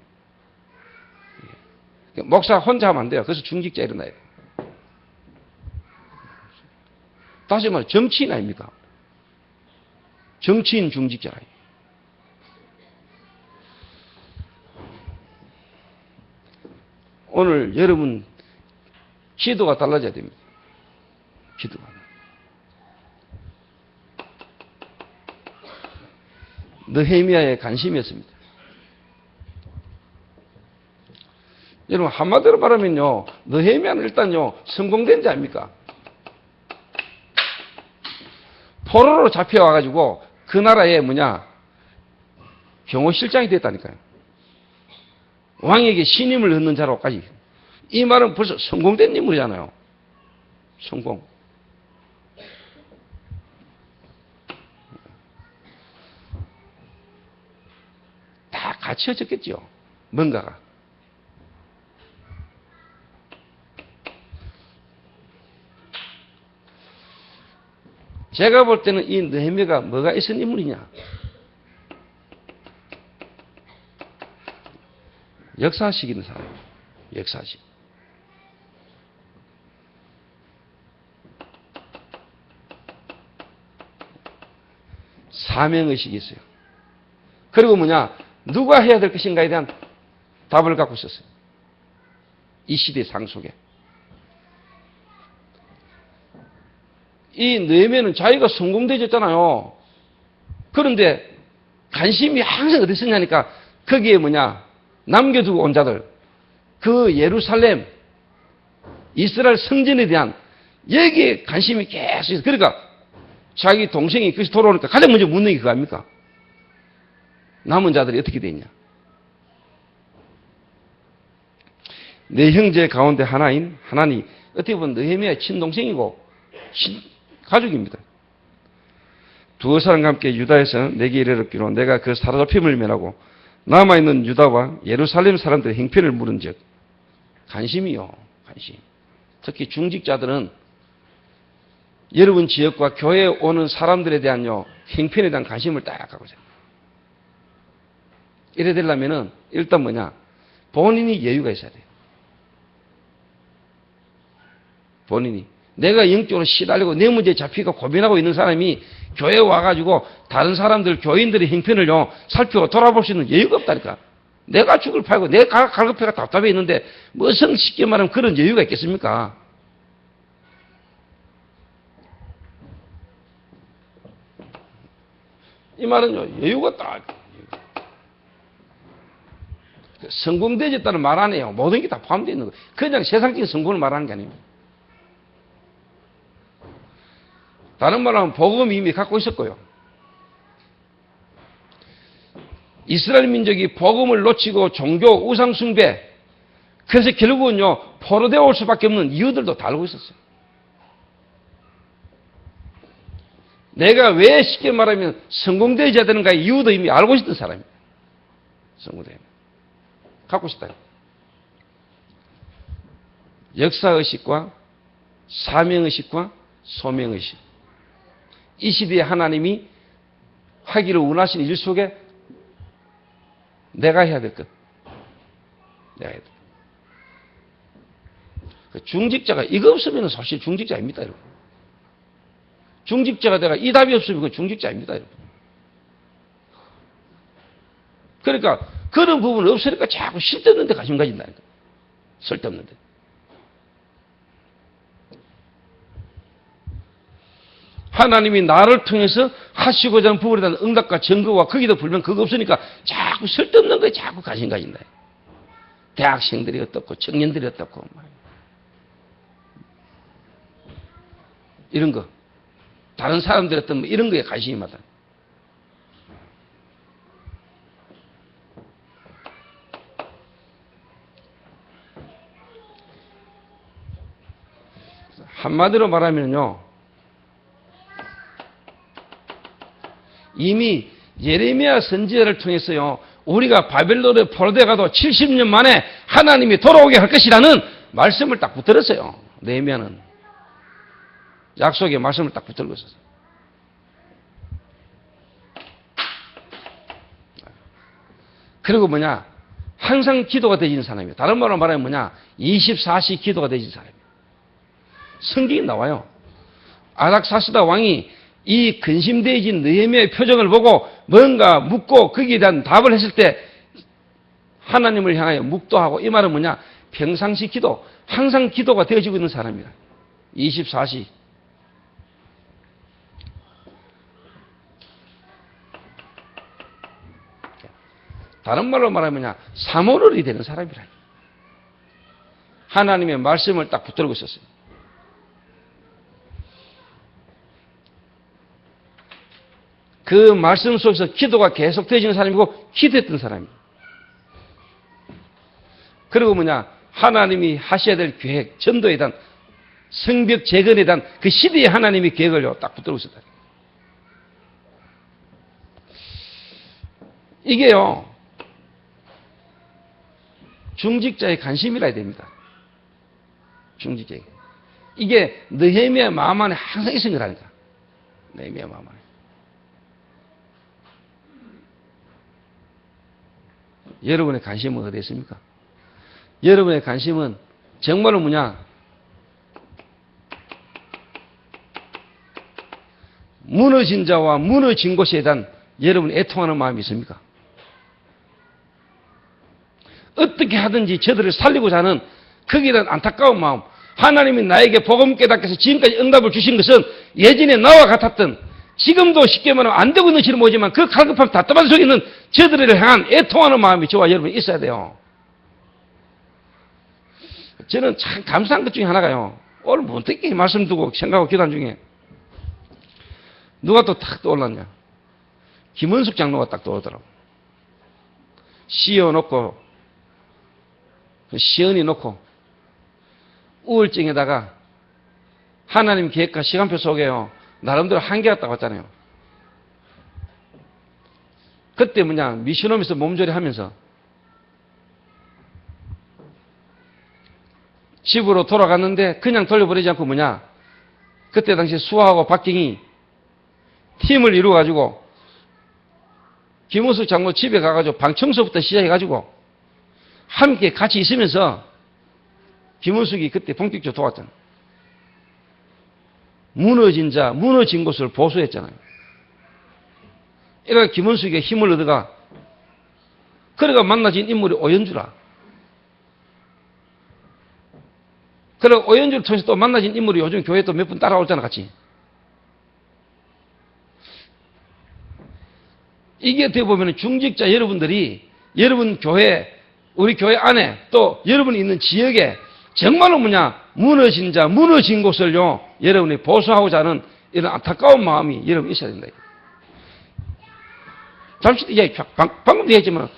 목사 혼자 하면 안 돼요. 그래서 중직자 일어나야 돼요. 다시 말해, 정치인 아닙니까? 정치인 중직자라. 오늘 여러분, 기도가 달라져야 됩니다. 기도가. 느헤미야의 관심이었습니다. 여러분, 한마디로 말하면요, 느헤미야는 일단요, 성공된 자 아닙니까? 포로로 잡혀와가지고, 그 나라에 경호실장이 됐다니까요. 왕에게 신임을 얻는 자로까지. 이 말은 벌써 성공된 인물이잖아요. 성공. 다 갖춰졌겠죠. 뭔가가. 제가 볼 때는 이 느헤미야가 뭐가 있은 인물이냐? 역사식 있는 사람이에요. 역사식. 사명의식이 있어요. 그리고 뭐냐? 누가 해야 될 것인가에 대한 답을 갖고 있었어요. 이 시대 상 속에. 이 느헤미야는 자기가 성공되었잖아요. 그런데 관심이 항상 어디 있었냐니까 거기에 뭐냐? 남겨두고 온 자들, 그 예루살렘, 이스라엘 성전에 대한 여기에 관심이 계속 있어요. 그러니까 자기 동생이 그것이 돌아오니까 가장 먼저 묻는 게 그거 아닙니까? 남은 자들이 어떻게 되냐? 내 형제 가운데 하나인 하나니 어떻게 보면 느헤미야의 친동생이고 가족입니다. 두어 사람과 함께 유다에서 내게 이르렀기로 내가 그 사로잡힘을 면하고 남아있는 유다와 예루살렘 사람들의 행편을 물은 즉 관심이요. 관심. 특히 중직자들은 여러분 지역과 교회에 오는 사람들에 대한 행편에 대한 관심을 딱 갖고 있어요. 이래 되려면은 일단 뭐냐? 본인이 여유가 있어야 돼요. 본인이. 내가 영적으로 시달리고 내 문제에 잡히고 고민하고 있는 사람이 교회에 와가지고 다른 사람들, 교인들의 행편을 살피고 돌아볼 수 있는 여유가 없다니까. 내가 죽을 팔고 내가 갈급해가 답답해 있는데 무슨 쉽게 말하면 그런 여유가 있겠습니까? 이 말은요, 여유가 딱. 성공되었다는 말 안 해요. 모든 게 다 포함되어 있는 거예요. 그냥 세상적인 성공을 말하는 게 아니에요. 다른 말로 하면 복음이 이미 갖고 있었고요. 이스라엘 민족이 복음을 놓치고 종교 우상숭배, 그래서 결국은요, 포로되어 올 수밖에 없는 이유들도 다 알고 있었어요. 내가 왜 쉽게 말하면 성공되어야 되는가의 이유도 이미 알고 있었던 사람이에요. 성공되면. 갖고 싶다. 역사의식과 사명의식과 소명의식. 이 시대에 하나님이 하기를 원하시는 일 속에 내가 해야 될 것. 내가 해야 될 것. 중직자가 이거 없으면 사실 중직자 아닙니다, 여러분. 중직자가 내가 이 답이 없으면 그건 중직자 아닙니다, 여러분. 그러니까 그런 부분이 없으니까 자꾸 쓸데없는 데 관심 가진다니까. 쓸데없는 데. 하나님이 나를 통해서 하시고자 하는 부분에 대한 응답과 증거와 거기도 불면 그거 없으니까 자꾸 쓸데없는 거에 자꾸 관심 가진다. 대학생들이 어떻고 청년들이 어떻고 이런 거. 다른 사람들이 어떤 이런 거에 관심이 많다. 한마디로 말하면요. 이미 예레미야 선지자를 통해서요. 우리가 바벨론에 포로되어 가도 70년 만에 하나님이 돌아오게 할 것이라는 말씀을 딱 붙들었어요. 느헤미야는. 약속의 말씀을 딱 붙들고 있었어요. 그리고 뭐냐? 항상 기도가 되어진 사람이에요. 다른 말로 말하면 뭐냐? 24시 기도가 되어진 사람이에요. 성경에 나와요. 아닥사스다 왕이 이 근심되어진 느헤미야의 표정을 보고 뭔가 묻고 거기에 대한 답을 했을 때 하나님을 향하여 묵도하고 이 말은 뭐냐? 평상시 기도, 항상 기도가 되어지고 있는 사람이라. 24시. 다른 말로 말하면 뭐냐? 사모를이 되는 사람이라. 하나님의 말씀을 딱 붙들고 있었어요. 그 말씀 속에서 기도가 계속 되어지는 사람이고 기도했던 사람이에요. 그리고 뭐냐? 하나님이 하셔야 될 계획, 전도에 대한 성벽 재건에 대한 그 시대의 하나님의 계획을 딱 붙들고 있었다. 이게요. 중직자의 관심이라 해야 됩니다. 중직자의. 이게 느헤미야 마음 안에 항상 있은 거라니까. 느헤미야 마음 안에. 여러분의 관심은 어디에 있습니까? 여러분의 관심은 정말로 뭐냐? 무너진 자와 무너진 곳에 대한 여러분이 애통하는 마음이 있습니까? 어떻게 하든지 저들을 살리고자 하는 거기에 대한 안타까운 마음. 하나님이 나에게 복음 깨닫게 해서 지금까지 응답을 주신 것은 예전에 나와 같았던, 지금도 쉽게 말하면 안 되고 있는지는 모르지만 그 갈급함 답답한 속에 있는 저들을 향한 애통하는 마음이 저와 여러분이 있어야 돼요. 저는 참 감사한 것 중에 하나가요. 오늘 어떻게 말씀 두고 생각하고 기도한 중에 누가 또 탁 떠올랐냐. 김은숙 장로가 딱 떠오르더라고. 씌워놓고, 시연이 놓고, 우울증에다가 하나님 계획과 시간표 속에요. 나름대로 한계가 딱 왔잖아요. 그때 뭐냐, 미션홈에서 몸조리 하면서 집으로 돌아갔는데 그냥 돌려버리지 않고 뭐냐, 그때 당시 수아하고 박경이 팀을 이루어가지고 김은숙 장로 집에 가가지고 방 청소부터 시작해가지고 함께 같이 있으면서 김은숙이 그때 본격적으로 도왔잖아. 무너진 자, 무너진 곳을 보수했잖아요. 이래가 김은숙에게 힘을 얻어가, 그래가 만나진 인물이 오연주라. 그래 오연주를 통해서 또 만나진 인물이 요즘 교회에 또 몇 분 따라오잖아, 같이. 이게 어떻게 보면 중직자 여러분들이 여러분 교회, 우리 교회 안에 또 여러분이 있는 지역에 정말로 뭐냐, 무너진 자, 무너진 곳을요, 여러분이 보수하고자 하는 이런 안타까운 마음이 여러분 있어야 된다. 잠시, 방금도 얘기했지만,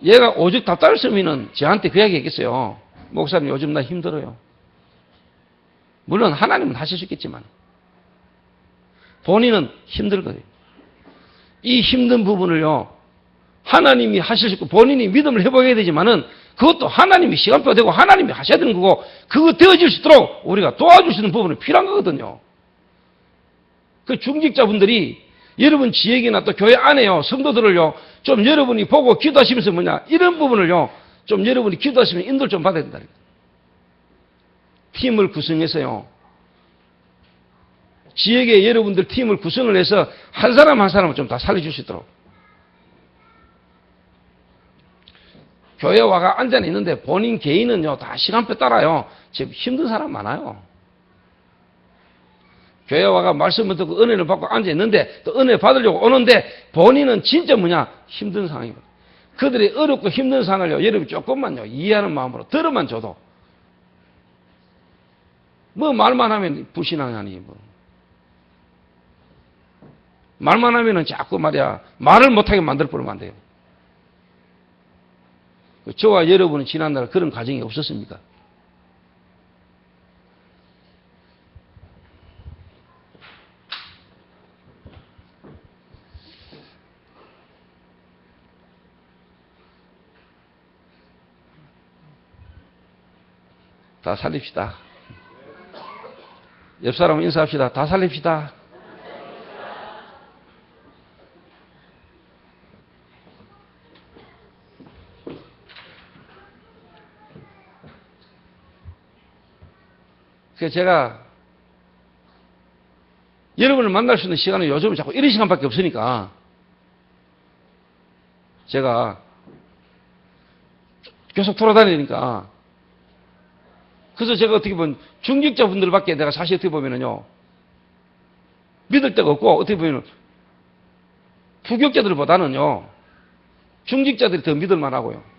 얘가 오죽 답답했으면 저한테 그 이야기 했겠어요. 목사님, 요즘 나 힘들어요. 물론 하나님은 하실 수 있겠지만, 본인은 힘들거든요. 이 힘든 부분을요, 하나님이 하실 수 있고 본인이 믿음을 회복해야 되지만은 그것도 하나님이 시간표가 되고 하나님이 하셔야 되는 거고, 그거 되어질 수 있도록 우리가 도와줄 수 있는 부분이 필요한 거거든요. 그 중직자분들이 여러분 지역이나 또 교회 안에요, 성도들을요, 좀 여러분이 보고 기도하시면서 뭐냐, 이런 부분을요, 좀 여러분이 기도하시면 인도를 좀 받아야 된다. 팀을 구성해서요, 지역에 여러분들 팀을 구성을 해서 한 사람 한 사람을 좀 다 살려줄 수 있도록. 교회 와가 앉아 있는데 본인 개인은요, 다 시간표 따라요. 지금 힘든 사람 많아요. 교회 와가 말씀을 듣고 은혜를 받고 앉아 있는데 또 은혜 받으려고 오는데 본인은 진짜 뭐냐, 힘든 상황이거든요. 그들이 어렵고 힘든 상황을요, 여러분이 조금만요, 이해하는 마음으로 들어만 줘도, 뭐 말만 하면 불신앙하니 뭐. 말만 하면은 자꾸 말이야, 말을 못하게 만들 버리면 안 돼요. 저와 여러분은 지난날 그런 과정이 없었습니까? 다 살립시다. 옆 사람 인사합시다. 다 살립시다. 그래서 제가 여러분을 만날 수 있는 시간은 요즘은 자꾸 이런 시간밖에 없으니까 제가 계속 돌아다니니까, 그래서 제가 어떻게 보면 중직자분들밖에 내가 사실 어떻게 보면은요, 믿을 데가 없고, 어떻게 보면 부격자들보다는요, 중직자들이 더 믿을 만하고요.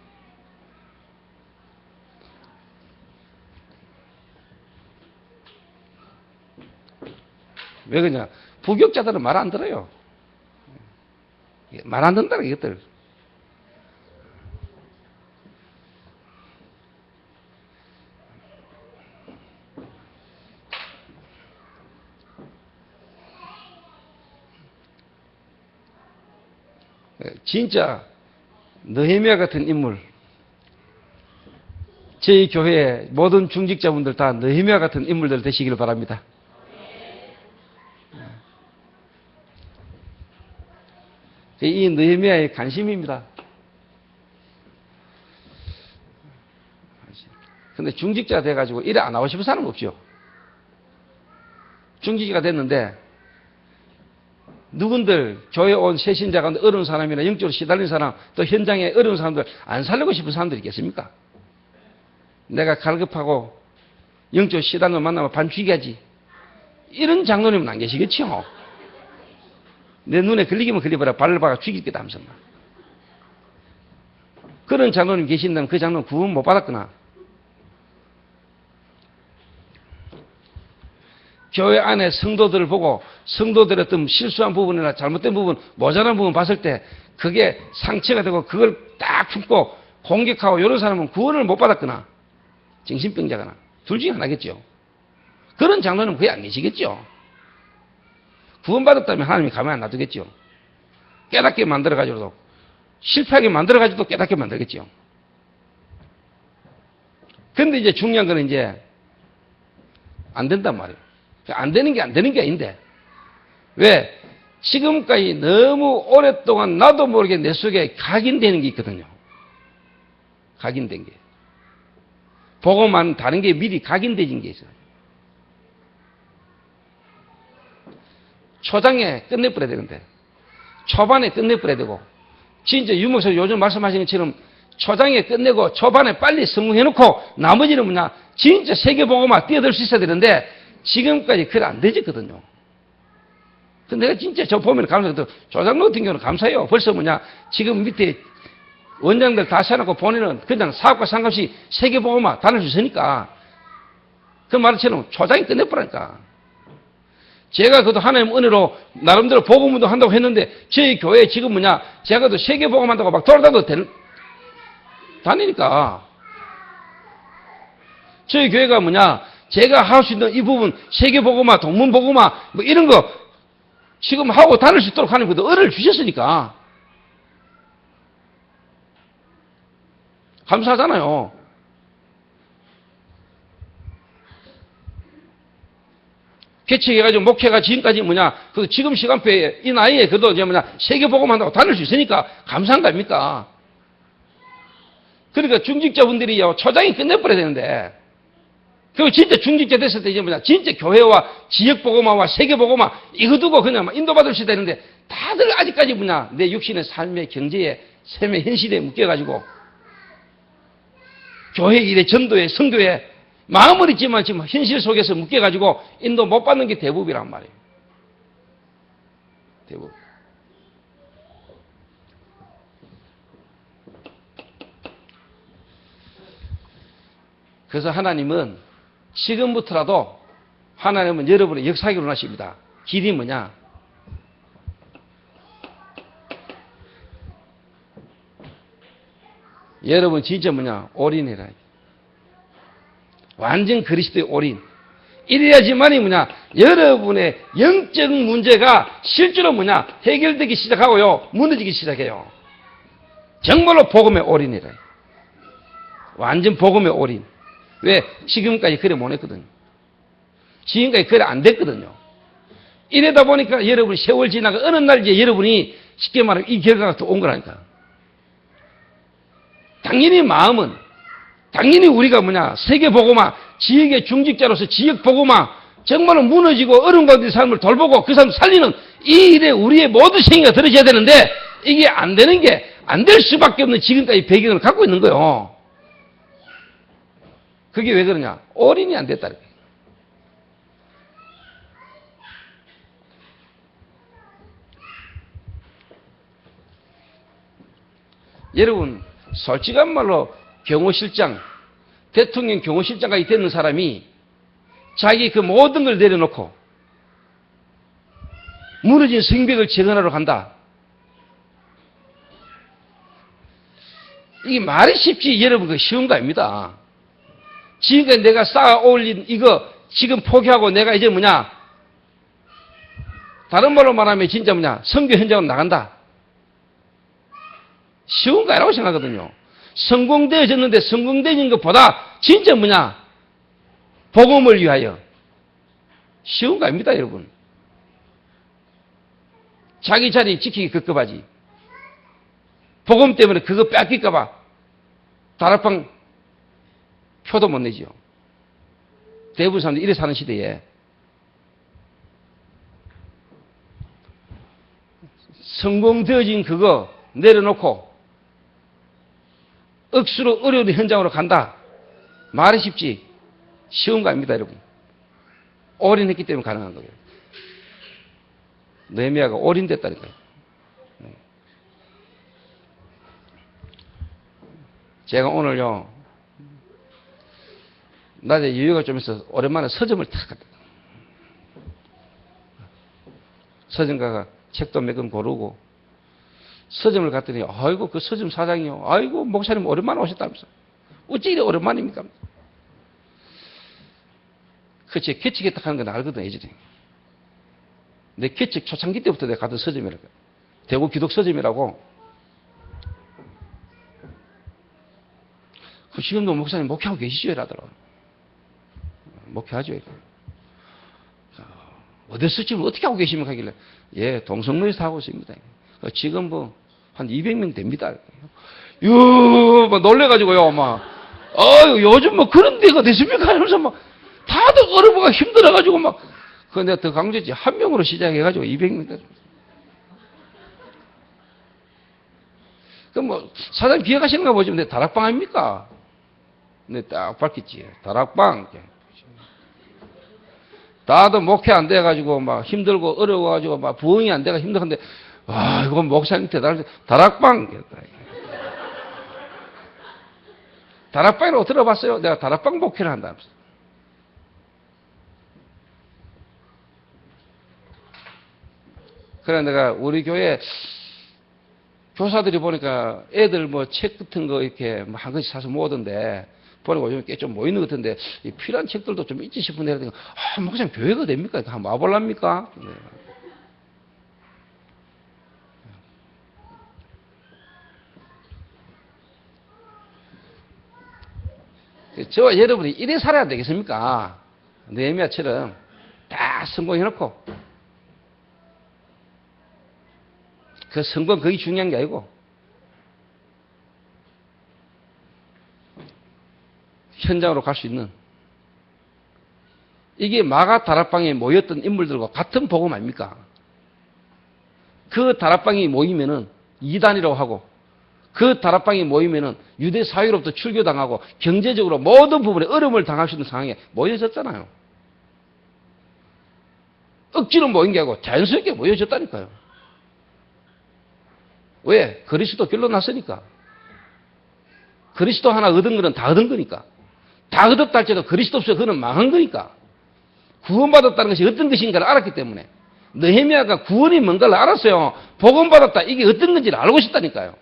왜 그러냐? 부격자들은 말 안 들어요. 말 안 듣는다는 이것들. 진짜 느헤미야 같은 인물, 저희 교회의 모든 중직자분들 다 느헤미야 같은 인물들 되시기를 바랍니다. 이 느헤미야의 관심입니다. 근데 중직자 돼가지고 일에 안 하고 싶은 사람 없죠. 중직자가 됐는데 누군들 교회 온 새신자 가운데 어려운 사람이나 영적으로 시달린 사람 또 현장에 어려운 사람들 안 살리고 싶은 사람들이 있겠습니까? 내가 갈급하고 영적으로 시달린 걸 만나면 반 죽여야지. 이런 장로님은 안 계시겠죠. 내 눈에 걸리기만 걸려봐라 발을 박아 죽이겠다 하면서. 그런 장로님 계신다면 그 장로는 구원 못 받았구나. 교회 안에 성도들을 보고 성도들의 어떤 실수한 부분이나 잘못된 부분, 모자란 부분 봤을 때 그게 상처가 되고 그걸 딱 품고 공격하고 이런 사람은 구원을 못 받았거나 정신병자거나 둘 중에 하나겠죠. 그런 장로는 거의 안 계시겠죠. 구원받았다면 하나님이 가만히 안 놔두겠죠. 깨닫게 만들어가지고도 실패하게 만들어가지고도 깨닫게 만들겠죠. 근데 이제 중요한 거는 이제 안 된단 말이에요. 안 되는 게 아닌데. 왜? 지금까지 너무 오랫동안 나도 모르게 내 속에 각인되는 게 있거든요. 각인된 게. 보고만 다른 게 미리 각인되진 게 있어요. 초장에 끝내버려야 되는데, 초반에 끝내버려야 되고, 진짜 유목사 요즘 말씀하시는 것처럼 초장에 끝내고 초반에 빨리 성공해놓고 나머지는 뭐냐, 진짜 세계보고만 뛰어들 수 있어야 되는데, 지금까지 그래 안 되졌거든요. 근데 내가 진짜 저 보면 감사해도 조장로 같은 경우는 감사해요. 벌써 뭐냐, 지금 밑에 원장들 다 세워놓고 본인은 그냥 사업과 상관없이 세계보고만 다닐 수 있으니까. 그 말처럼 초장이 끝내버리니까. 제가 그것도 하나님 은혜로 나름대로 복음운동 한다고 했는데 저희 교회에 지금 뭐냐, 제가 또 세계보고만 한다고 막 돌아다녀도 다니니까. 저희 교회가 뭐냐, 제가 할 수 있는 이 부분, 세계보고마, 동문보고마, 뭐 이런 거 지금 하고 다닐 수 있도록 하는 것도 은혜를 주셨으니까. 감사하잖아요. 개척해가지고 목회가 지금까지 뭐냐, 그 지금 시간표에 이 나이에 그래도 이제 뭐냐, 세계보고만 한다고 다닐 수 있으니까 감사한 거 아닙니까? 그러니까 중직자분들이 초장이 끝내버려야 되는데, 그리고 진짜 중직자 됐을 때 이제 뭐냐, 진짜 교회와 지역보고마와 세계보고마 이거 두고 그냥 인도받을 수 되는데 다들 아직까지 뭐냐, 내 육신의 삶의 경제에 삶의 현실에 묶여가지고 교회 일에 전도에 선교에 마음은 있지만 지금 현실 속에서 묶여가지고 인도 못 받는 게 대부분이란 말이에요. 대부분. 그래서 하나님은 지금부터라도 하나님은 여러분의 역사하기로 원하십니다. 길이 뭐냐? 여러분 진짜 뭐냐? 올인해라. 완전 그리스도의 올인. 이래야지만이 뭐냐? 여러분의 영적 문제가 실제로 뭐냐? 해결되기 시작하고요. 무너지기 시작해요. 정말로 복음에 올인해라. 완전 복음에 올인. 왜? 지금까지 그래 못했거든요. 지금까지 그래 안 됐거든요. 이러다 보니까 여러분이 세월 지나가 어느 날 이제 여러분이 쉽게 말하면 이 결과가 또 온 거라니까. 당연히 마음은, 당연히 우리가 뭐냐, 세계보고마, 지역의 중직자로서 지역보고마, 정말로 무너지고 어려운 가운데 삶을 돌보고 그 사람 살리는 이 일에 우리의 모든 생애가 들어져야 되는데 이게 안 되는 게 안 될 수밖에 없는 지금까지 배경을 갖고 있는 거예요. 그게 왜 그러냐? 올인이 안 됐다. 여러분, 솔직한 말로 경호실장, 대통령 경호실장까지 되는 사람이 자기 그 모든 걸 내려놓고 무너진 성벽을 재건하러 간다. 이게 말이 쉽지 여러분 그 쉬운 거 아닙니다. 지금까지 내가 쌓아 올린 이거 지금 포기하고 내가 이제 뭐냐, 다른 말로 말하면 진짜 뭐냐, 선교 현장으로 나간다. 쉬운 거 아니라고 생각하거든요. 성공되어졌는데 성공되는 것보다 진짜 뭐냐? 복음을 위하여. 쉬운 거 아닙니다, 여러분. 자기 자리 지키기 급급하지. 복음 때문에 그거 뺏길까봐 다락방 표도 못 내지요. 대부분 사람들이 이래 사는 시대에 성공되어진 그거 내려놓고 억수로 어려운 현장으로 간다. 말이 쉽지. 쉬운 거 아닙니다, 여러분. 올인했기 때문에 가능한 거예요. 느헤미야가 올인됐다니까요. 제가 오늘요, 낮에 여유가 좀 있어서 오랜만에 서점을 탁 갔다. 서점 가가 책도 몇 권 고르고 서점을 갔더니 아이고 그 서점 사장이요. 아이고 목사님 오랜만에 오셨다면서. 어찌 이래 오랜만입니까? 그 제 개척했다 하는 건 알거든, 예전에. 내 개척 초창기 때부터 내가 가던 서점이라고. 대구 기독 서점이라고. 그 지금도 목사님 목회하고 계시죠? 이러더라고요. 목회하죠. 어디 서점을 어떻게 하고 계십니까? 하길래. 예, 동성로에서 하고 있습니다. 지금 뭐, 한 200명 됩니다. 막 놀래가지고요, 막. 아유, 요즘 뭐 그런 데가 됐습니까? 하면서 막, 다들 어려워가 힘들어가지고 막, 그 내가 더 강조했지. 한 명으로 시작해가지고 200명. 그럼 뭐, 사장님 기억하시는가 보지. 내 다락방 아닙니까? 내 딱 밝혔지. 다락방. 다들 목회 안 돼가지고 막 힘들고 어려워가지고 막 부흥이 안 돼가 힘들었는데, 와, 이거 목사님 대단하지. 다락방. 다락방이라고 들어봤어요? 내가 다락방 목회를 한다면서. 그래 내가 우리 교회 교사들이 보니까 애들 뭐 책 같은 거 이렇게 한 권씩 사서 모으던데 보니까 요즘 꽤 좀 모이는 것 같은데 이 필요한 책들도 좀 있지 싶은데 목사님 교회가 됩니까? 한번 와볼랍니까? 네. 저와 여러분이 이래 살아야 되겠습니까? 느헤미야처럼 다 성공해놓고 그 성공 그게 중요한 게 아니고 현장으로 갈 수 있는 이게 마가 다락방에 모였던 인물들과 같은 복음 아닙니까? 그 다락방이 모이면은 이단이라고 하고 그 다락방이 모이면은 유대 사회로부터 출교당하고 경제적으로 모든 부분에 어려움을 당할 수 있는 상황에 모여졌잖아요. 억지로 모인 게 아니고 자연스럽게 모여졌다니까요. 왜? 그리스도 결론났으니까. 그리스도 하나 얻은 거는 다 얻은 거니까. 다 얻었다 할지라도 그리스도 없어 그는 망한 거니까. 구원받았다는 것이 어떤 것인가를 알았기 때문에. 느헤미야가 구원이 뭔가를 알았어요. 복음받았다. 이게 어떤 건지를 알고 싶다니까요.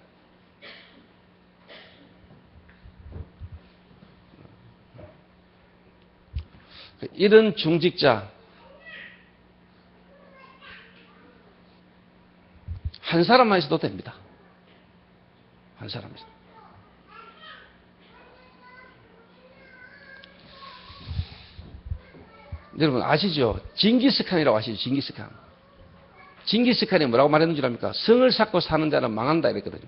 이런 중직자 한 사람만 있어도 됩니다. 한 사람만 있어도. 여러분 아시죠? 징기스칸이라고 아시죠? 징기스칸. 징기스칸이 뭐라고 말했는 줄 압니까? 성을 쌓고 사는 자는 망한다 이랬거든요.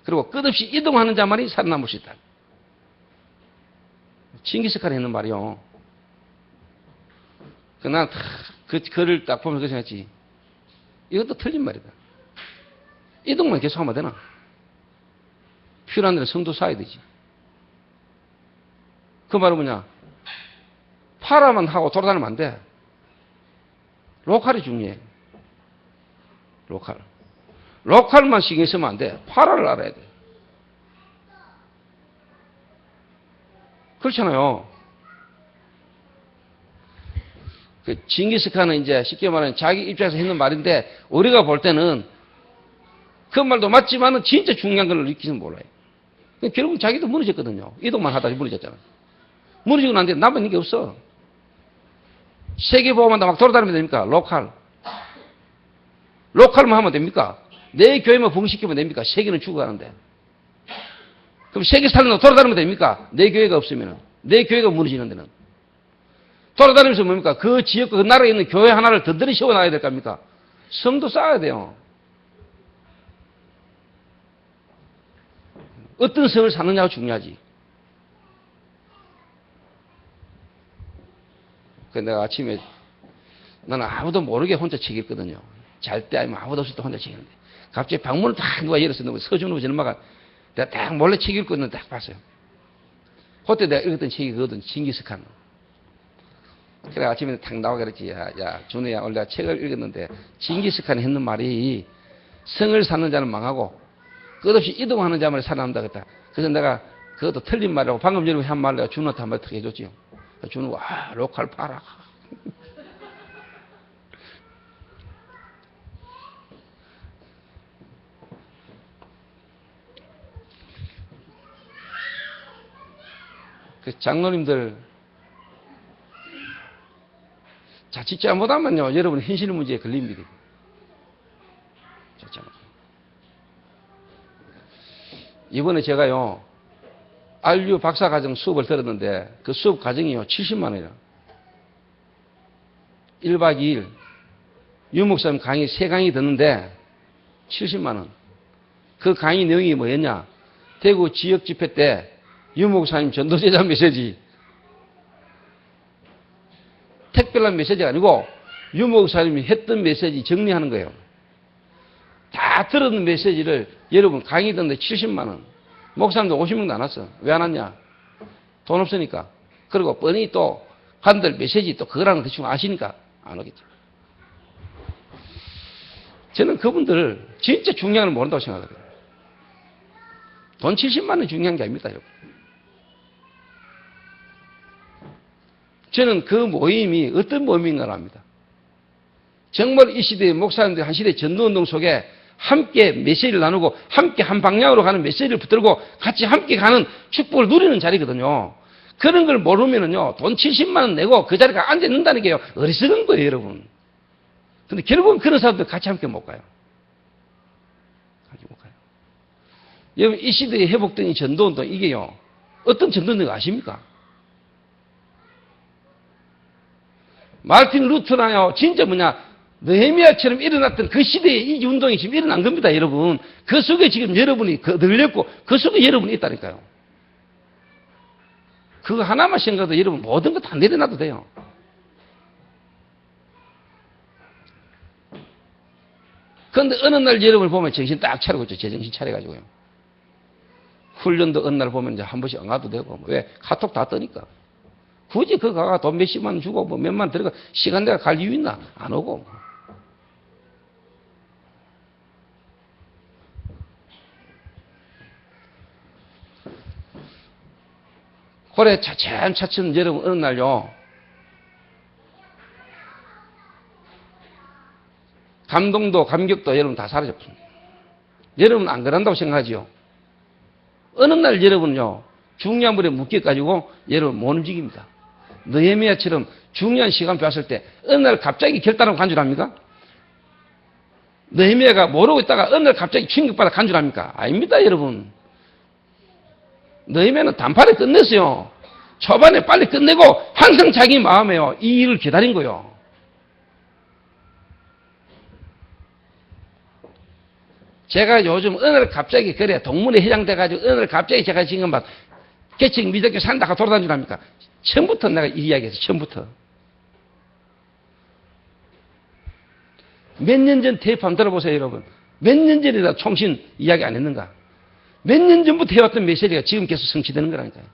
그리고 끝없이 이동하는 자만이 살아남을 수 있다. 징기스칸이 했는 말이요. 난 그 글을 딱 보면서 그 생각했지. 이것도 틀린 말이다. 이동만 계속하면 되나? 필요한 데는 성도 쌓아야 되지. 그 말은 뭐냐? 파라만 하고 돌아다니면 안 돼. 로컬이 중요해. 로컬. 로컬만 신경 쓰면 안 돼. 파라를 알아야 돼. 그렇잖아요. 그 징기스칸은 이제 쉽게 말하면 자기 입장에서 했는 말인데 우리가 볼 때는 그 말도 맞지만은 진짜 중요한 걸 느끼는 몰라요. 결국 자기도 무너졌거든요. 이동만 하다가 무너졌잖아. 무너지고 난 뒤에 남은 게 없어. 세계보험한다 막 돌아다니면 됩니까? 로컬. 로컬만 하면 됩니까? 내 교회만 부흥시키면 됩니까? 세계는 죽어가는데. 그럼 세계 살려놓고 돌아다니면 됩니까? 내 교회가 없으면. 내 교회가 무너지는 데는. 돌아다니면서 뭡니까? 그 지역과 그 나라에 있는 교회 하나를 든든히 세워놔야 될 겁니까? 성도 쌓아야 돼요. 어떤 성을 사느냐가 중요하지. 그래서 내가 아침에 나는 아무도 모르게 혼자 책 읽거든요. 잘 때 아니면 아무도 없을 때 혼자 책 읽는데 갑자기 방문을 딱 누가 열어서 서준우 전마가 내가 딱 몰래 책 읽고 있는데 딱 봤어요. 그때 내가 읽었던 책이 그거든. 징기스칸. 그래 아침에 탁 나와 그랬지. 야 준우야 원래 내가 책을 읽었는데 징기스칸이 했는 말이 성을 사는 자는 망하고 끝없이 이동하는 자만 살아남다 그랬다. 그래서 내가 그것도 틀린 말이라고 방금 전에 한 말 내가 준우한테 한 번 더 해줬지요. 준우가 로컬 파라. 그 장로님들 자칫 잘못하면요 여러분 현실 문제에 걸립니다. 이번에 제가요 RU 박사과정 수업을 들었는데 그 수업 과정이요 70만 원이라 1박 2일 유목사님 강의 3강의 듣는데 70만 원. 그 강의 내용이 뭐였냐? 대구 지역 집회 때 유목사님 전도제자 메시지 특별한 메시지가 아니고 유목사님이 했던 메시지 정리하는 거예요. 다 들었는 메시지를 여러분 강의 듣는데 70만 원. 목사님도 50명도 안 왔어. 왜 안 왔냐? 돈 없으니까. 그리고 뻔히 또 한들 메시지 또 그거라는 거 대충 아시니까 안 오겠죠. 저는 그분들 진짜 중요한 걸 모른다고 생각해요. 돈 70만 원 중요한 게 아닙니다, 여러분. 저는 그 모임이 어떤 모임인가 합니다. 정말 이 시대의 목사님들 한 시대의 전도운동 속에 함께 메시지를 나누고 함께 한 방향으로 가는 메시지를 붙들고 같이 함께 가는 축복을 누리는 자리거든요. 그런 걸 모르면은요, 돈 70만 원 내고 그 자리에 앉아 있는다는 게요, 어리석은 거예요, 여러분. 근데 결국은 그런 사람들 같이 함께 못 가요. 같이 못 가요. 여러분, 이 시대에 회복된 이 전도운동, 이게요, 어떤 전도운동 아십니까? 마르틴 루터나요, 진짜 뭐냐, 느헤미야처럼 일어났던 그 시대에 이 운동이 지금 일어난 겁니다, 여러분. 그 속에 지금 여러분이 늘렸고, 그 속에 여러분이 있다니까요. 그거 하나만 생각해도 여러분 모든 거 다 내려놔도 돼요. 그런데 어느 날 여러분을 보면 정신 딱 차리고 있죠. 제정신 차려가지고요. 훈련도 어느 날 보면 이제 한 번씩 엉아도 되고, 왜? 카톡 다 뜨니까. 굳이 그거 가가 돈 몇십만 원 주고 뭐 몇만 들어가 시간 내가 갈 이유 있나? 안 오고. 그래 차츰 여러분 어느 날요 감동도 감격도 여러분 다 사라졌습니다. 여러분 안 그런다고 생각하지요? 어느 날 여러분요 중요한 물에 묶여가지고 여러분 못 움직입니다. 느헤미야처럼 중요한 시간 뺐을 때 어느 날 갑자기 결단하고 간주합니까? 느헤미야가 모르고 있다가 어느 날 갑자기 충격받아 간주합니까? 아닙니다, 여러분. 느헤미야는 단판에 끝냈어요. 초반에 빨리 끝내고 항상 자기 마음에요 이 일을 기다린 거예요. 제가 요즘 어느 날 갑자기 그래 동문회 회장 돼가지고 어느 날 갑자기 제가 지금 막 개척 미적교 산다가 돌아다니랍니까? 처음부터 내가 이 이야기했어. 처음부터. 몇 년 전 테이프 한번 들어보세요, 여러분. 몇 년 전이라 총신 이야기 안 했는가? 몇 년 전부터 해왔던 메시지가 지금 계속 성취되는 거라니까요.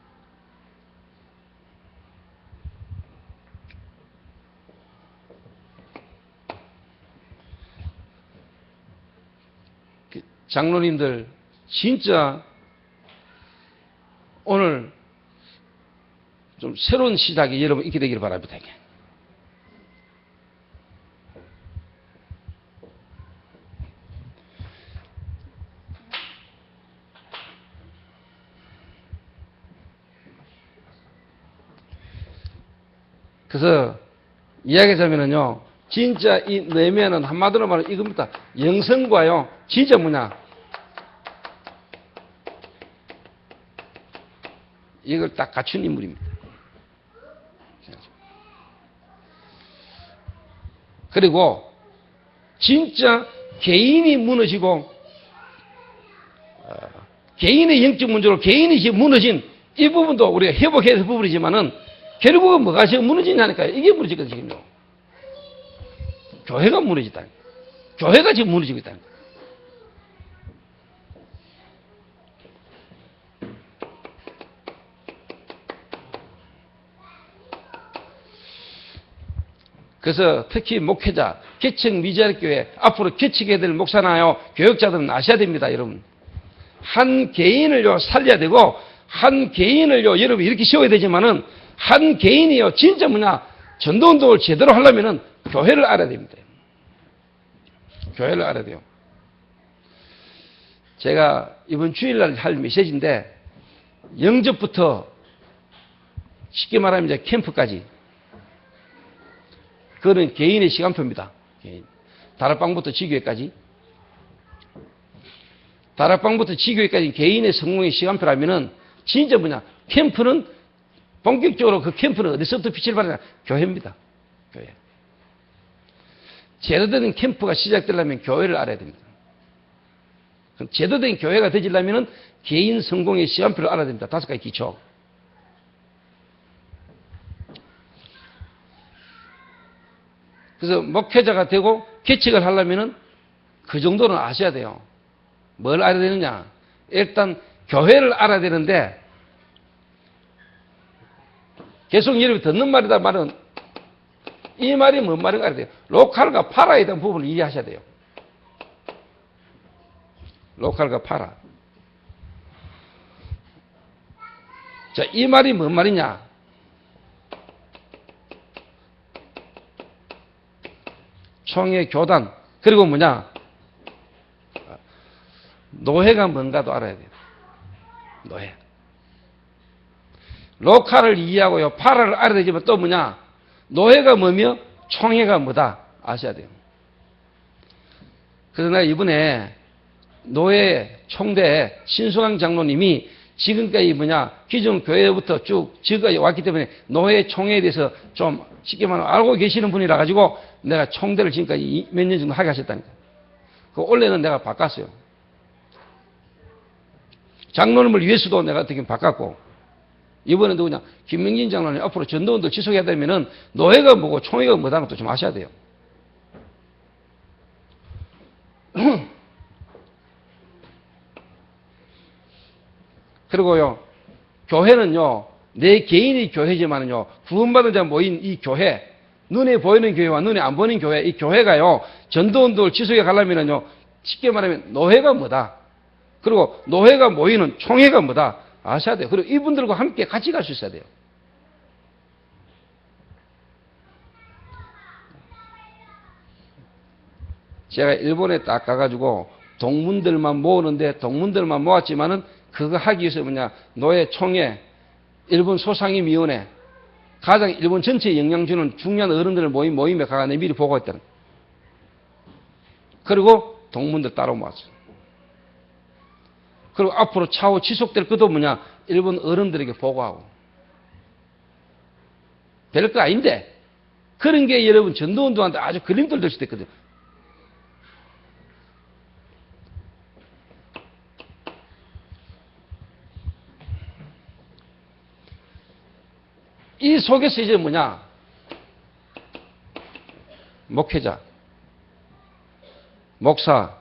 장로님들, 진짜 오늘 좀 새로운 시작이 여러분 있게 되기를 바랍니다. 그래서 이야기하자면요, 진짜 이 느헤미야는 한마디로 말하면 이겁니다. 영성과요, 진짜 뭐냐, 이걸 딱 갖춘 인물입니다. 그리고 진짜 개인이 무너지고 개인의 영적 문제로 개인이 무너진 이 부분도 우리가 회복해야 될 부분이지만은 결국은 뭐가 지금 무너지냐니까요. 이게 무너지거든요. 교회가 무너졌다. 교회가 지금 무너지고 있다. 그래서 특히 목회자, 개척 미자립교회 앞으로 개척해야 될 목사나요 교역자들은 아셔야 됩니다, 여러분. 한 개인을요 살려야 되고 한 개인을요 여러분 이렇게 세워야 되지만은 한 개인이요 진짜 뭐냐 전도운동을 제대로 하려면은 교회를 알아야 됩니다. 교회를 알아야 돼요. 제가 이번 주일날 할 메시지인데 영접부터 쉽게 말하면 이제 캠프까지 그거는 개인의 시간표입니다. 다락방부터 지교회까지. 다락방부터 지교회까지 개인의 성공의 시간표라면은 진짜 뭐냐. 캠프는 본격적으로 그 캠프는 어디서부터 빛을 발하냐. 교회입니다. 교회. 제대로 된 캠프가 시작되려면 교회를 알아야 됩니다. 제대로 된 교회가 되지려면은 개인 성공의 시간표를 알아야 됩니다. 5가지 기초. 그래서 목회자가 되고 개척을 하려면은 그 정도는 아셔야 돼요. 뭘 알아야 되느냐? 일단 교회를 알아야 되는데 계속 여러분이 듣는 말이다 말은 이 말이 뭔 말인가 알아야 돼요. 로컬과 파라에 대한 부분을 이해하셔야 돼요. 로컬과 파라. 자, 이 말이 뭔 말이냐? 총회, 교단, 그리고 뭐냐? 노회가 뭔가도 알아야 돼요. 노회. 로컬을 이해하고요. 파라를 알아야 되지만 또 뭐냐? 노회가 뭐며 총회가 뭐다 아셔야 돼요. 그래서 내가 이번에 노회 총대 신수강 장로님이 지금까지 뭐냐 기존 교회부터 쭉 지금까지 왔기 때문에 노회 총회에 대해서 좀 쉽게 말하면 알고 계시는 분이라 가지고 내가 총대를 지금까지 몇 년 정도 하게 하셨다니까. 그 원래는 내가 바꿨어요. 장로님을 위해서도 내가 어떻게 바꿨고 이번에도 그냥 김명진 장로님 앞으로 전도운동 지속해야 되면은 노회가 뭐고 총회가 뭐다는 것도 좀 아셔야 돼요. 그리고요, 교회는요, 내 개인이 교회지만은요, 구원받은 자 모인 이 교회, 눈에 보이는 교회와 눈에 안 보이는 교회, 이 교회가요, 전도운동을 지속해 가려면은요, 쉽게 말하면 노회가 뭐다. 그리고 노회가 모이는 총회가 뭐다. 아셔야 돼요. 그리고 이분들과 함께 같이 갈 수 있어야 돼요. 제가 일본에 딱 가가지고 동문들만 모으는데 동문들만 모았지만은 그거 하기 위해서 뭐냐 노예 총회 일본 소상임위원회 가장 일본 전체에 영향 주는 중요한 어른들을 모임에 가가 내 미리 보고했다는. 그리고 동문들 따로 모았어요. 그리고 앞으로 차후 지속될 것도 뭐냐 일본 어른들에게 보고하고. 별거 아닌데 그런 게 여러분 전도운동한테 아주 걸림돌 될 수도 있거든요. 이 속에서 이제 뭐냐? 목회자, 목사,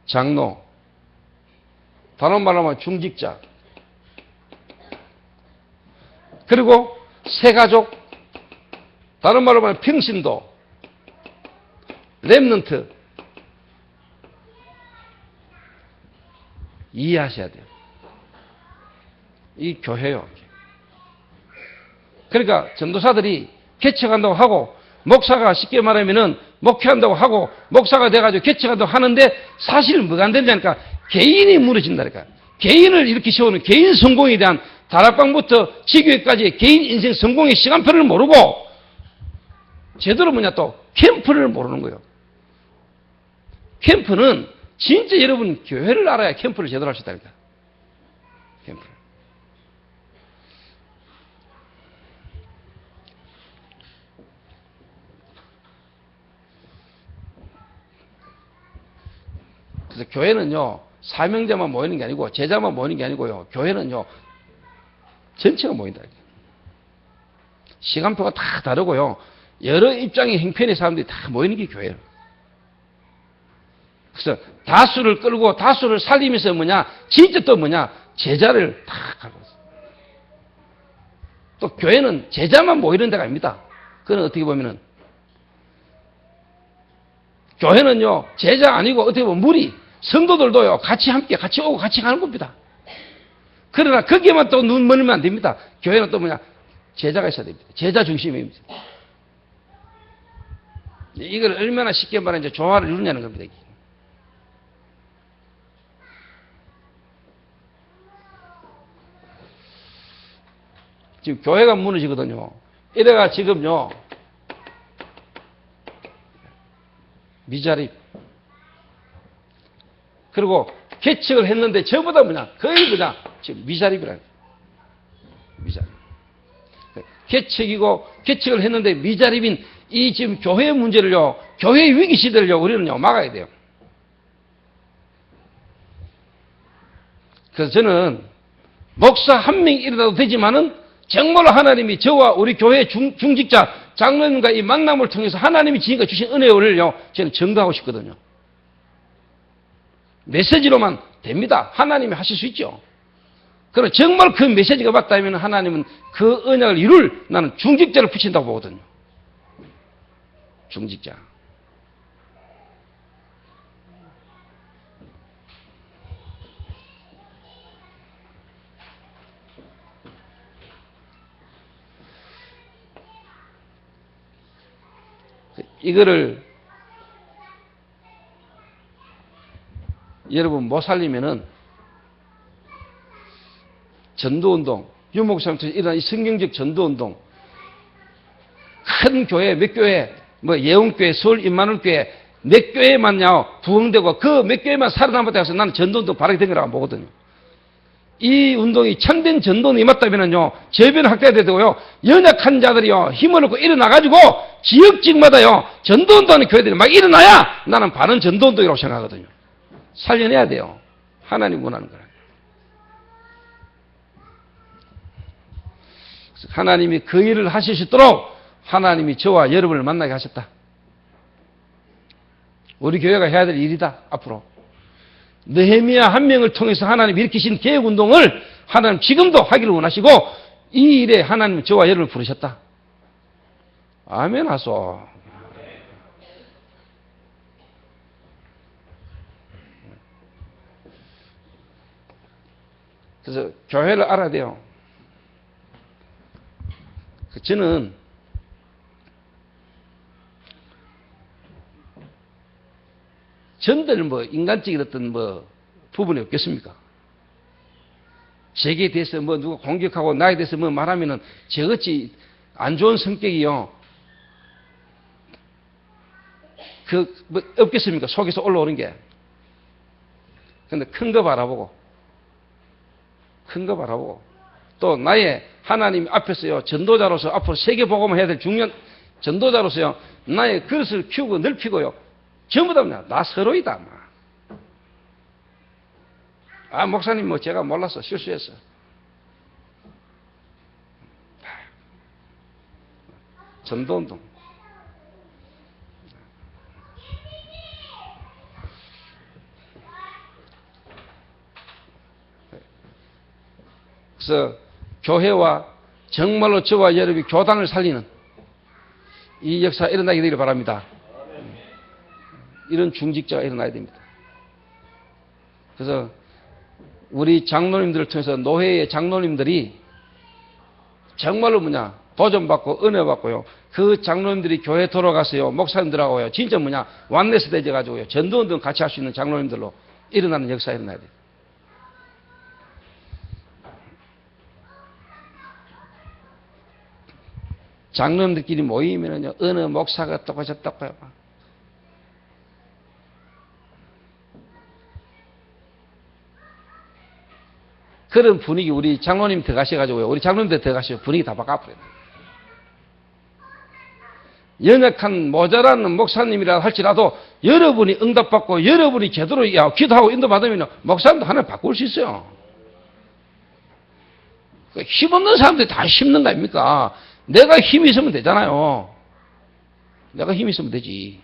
장로, 다른 말로 하면 중직자, 그리고 새가족, 다른 말로 하면 평신도, 렘넌트, 이해하셔야 돼요. 이 교회요. 그러니까 전도사들이 개척한다고 하고 목사가 쉽게 말하면은 목회한다고 하고 목사가 돼가지고 개척한다고 하는데 사실은 뭐가 안 되냐니까 개인이 무너진다니까. 개인을 이렇게 세우는 개인 성공에 대한 다락방부터 지교회까지 개인 인생 성공의 시간표를 모르고 제대로 뭐냐 또 캠프를 모르는 거예요. 캠프는 진짜 여러분 교회를 알아야 캠프를 제대로 할 수 있다니까. 캠프. 그래서 교회는요, 사명자만 모이는 게 아니고, 제자만 모이는 게 아니고요, 교회는요, 전체가 모인다. 시간표가 다 다르고요, 여러 입장의 형편의 사람들이 다 모이는 게 교회예요. 그래서 다수를 끌고 다수를 살리면서 뭐냐, 진짜 또 뭐냐, 제자를 다 가고 있어요. 또 교회는 제자만 모이는 데가 아닙니다. 그건 어떻게 보면은, 교회는요, 제자 아니고 어떻게 보면 무리, 성도들도요, 같이 함께, 같이 오고 같이 가는 겁니다. 그러나 거기에만 또 눈 멀면 안 됩니다. 교회는 또 뭐냐, 제자가 있어야 됩니다. 제자 중심입니다. 이걸 얼마나 쉽게 말하면 이제 조화를 이루냐는 겁니다. 지금 교회가 무너지거든요. 이래가 지금요, 미자립. 그리고 개척을 했는데 저보다 뭐냐, 거의 뭐냐, 지금 미자립이라는 거예요. 미자립. 개척을 했는데 미자립인 이 지금 교회 문제를요, 교회 위기 시대를요, 우리는요, 막아야 돼요. 그래서 저는 목사 한 명이 일어나도 되지만은 정말로 하나님이 저와 우리 교회 중직자, 장로님과 이 만남을 통해서 하나님이 지금까 주신 은혜를요, 저는 증거하고 싶거든요. 메시지로만 됩니다. 하나님이 하실 수 있죠. 그러나 정말 그 메시지가 맞다면 하나님은 그 언약을 이룰 나는 중직자를 붙인다고 보거든요. 중직자. 이거를 여러분 못 살리면은 전도운동, 유목사님께서 일어난 이 성경적 전도운동, 큰 교회, 몇 교회, 뭐 예원교회, 서울 임마누엘교회 몇 교회만요 부흥되고 그 몇 교회만 살아남았다 해서 나는 전도운동 바라게 된 거라고 보거든요. 이 운동이 참된 전도운동이 맞다면요, 저변 확대가 되고요, 연약한 자들이요, 힘을 얻고 일어나가지고, 지역직마다요, 전도운동하는 교회들이 막 일어나야 나는 바른 전도운동이라고 생각하거든요. 살려내야 돼요. 하나님 원하는 거라. 하나님이 그 일을 하실 수 있도록 하나님이 저와 여러분을 만나게 하셨다. 우리 교회가 해야 될 일이다, 앞으로. 느헤미야 한 명을 통해서 하나님 일으키신 개혁운동을 하나님 지금도 하기를 원하시고 이 일에 하나님 저와 여러분을 부르셨다. 아멘 하소. 그래서 교회를 알아야 돼요. 저는 전들 뭐 인간적인 어떤 뭐 부분이 없겠습니까? 제게 대해서 뭐 누가 공격하고 나에 대해서 뭐 말하면은 저같이 안 좋은 성격이요. 뭐 없겠습니까? 속에서 올라오는 게. 근데 큰 거 바라보고 또 나의 하나님 앞에서요, 전도자로서 앞으로 세계복음을 해야 될 중요한 전도자로서요, 나의 그릇을 키우고 넓히고요, 전부 다 뭐냐, 나 서로이다. 아, 목사님 뭐 제가 몰라서 실수했어. 전도운동. 그래서 교회와 정말로 저와 여러분이 교단을 살리는 이 역사가 일어나게 되기를 바랍니다. 이런 중직자가 일어나야 됩니다. 그래서 우리 장로님들을 통해서 노회의 장로님들이 정말로 뭐냐, 도전받고 은혜받고요, 그 장로님들이 교회 돌아가서요, 목사님들하고요, 진짜 뭐냐, 완내스 되져가지고요, 전도운동 같이 할 수 있는 장로님들로 일어나는 역사가 일어나야 돼요. 장로님들끼리 모이면은요, 어느 목사가 똑같았다고요. 그런 분위기 우리 장로님 들어가셔가지고요. 우리 장로님들 들어가시고 분위기 다 바꿔버려요. 연약한 모자라는 목사님이라 할지라도 여러분이 응답받고 여러분이 제대로 기도하고 인도받으면 목사님도 하나님 바꿀 수 있어요. 힘없는 사람들이 다 힘든 거 아닙니까? 내가 힘이 있으면 되잖아요. 내가 힘이 있으면 되지.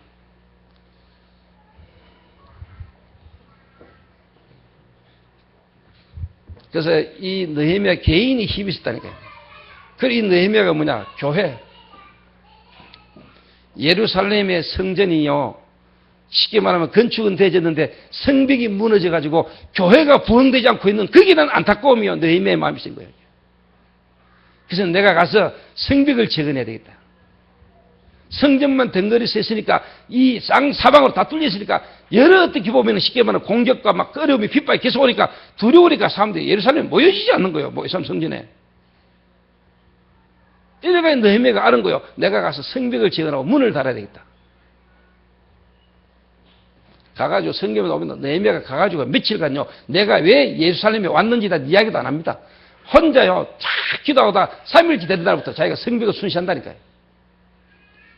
그래서 이 느헤미야 개인이 힘이 있었다니까요. 그리고 이 느헤미야가 뭐냐? 교회. 예루살렘의 성전이요. 쉽게 말하면 건축은 되졌는데 성벽이 무너져가지고 교회가 부흥되지 않고 있는 거기는 안타까움이요. 느헤미야의 마음이 있는 거예요. 그래서 내가 가서 성벽을 재건해야 되겠다. 성전만 덩그리 서 있으니까 이 사방으로 다 뚫려 있으니까 여러 어떻게 보면 쉽게 말하면 공격과 막 어려움이 핍박이 계속 오니까 두려우니까 사람들이 예루살렘에 모여지지 않는 거예요. 성전에. 이래가 느헤미야가 아는 거예요. 내가 가서 성벽을 재건하고 문을 달아야 되겠다. 가가지고 성경에 오면 느헤미야가 가가지고 며칠간요. 내가 왜 예루살렘에 왔는지 다 이야기도 안 합니다. 혼자요. 쫙 기도하다 3일 기다리는 날부터 자기가 성벽을 순시한다니까요.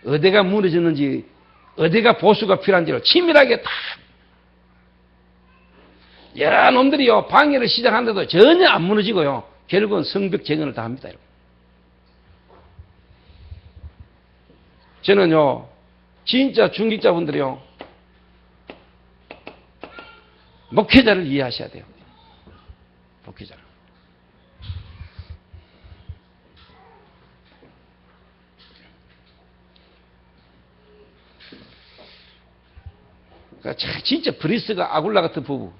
어디가 무너졌는지 어디가 보수가 필요한지를 치밀하게 다 여러 놈들이요. 방해를 시작하는데도 전혀 안 무너지고요. 결국은 성벽 재건을 다 합니다. 저는요. 진짜 중직자분들이요. 목회자를 이해하셔야 돼요. 목회자를. 그러니까 진짜 브리스가 아굴라 같은 부부.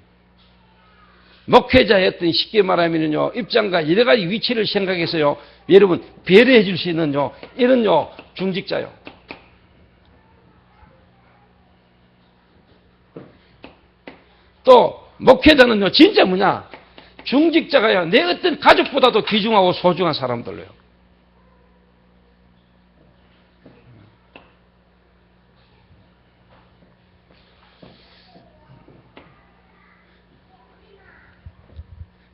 목회자였던 쉽게 말하면요. 입장과 여러 가지 위치를 생각해서요. 여러분 배려해 줄 수 있는요. 이런요. 중직자요. 또 목회자는요. 진짜 뭐냐. 중직자가요. 내 어떤 가족보다도 귀중하고 소중한 사람들로요.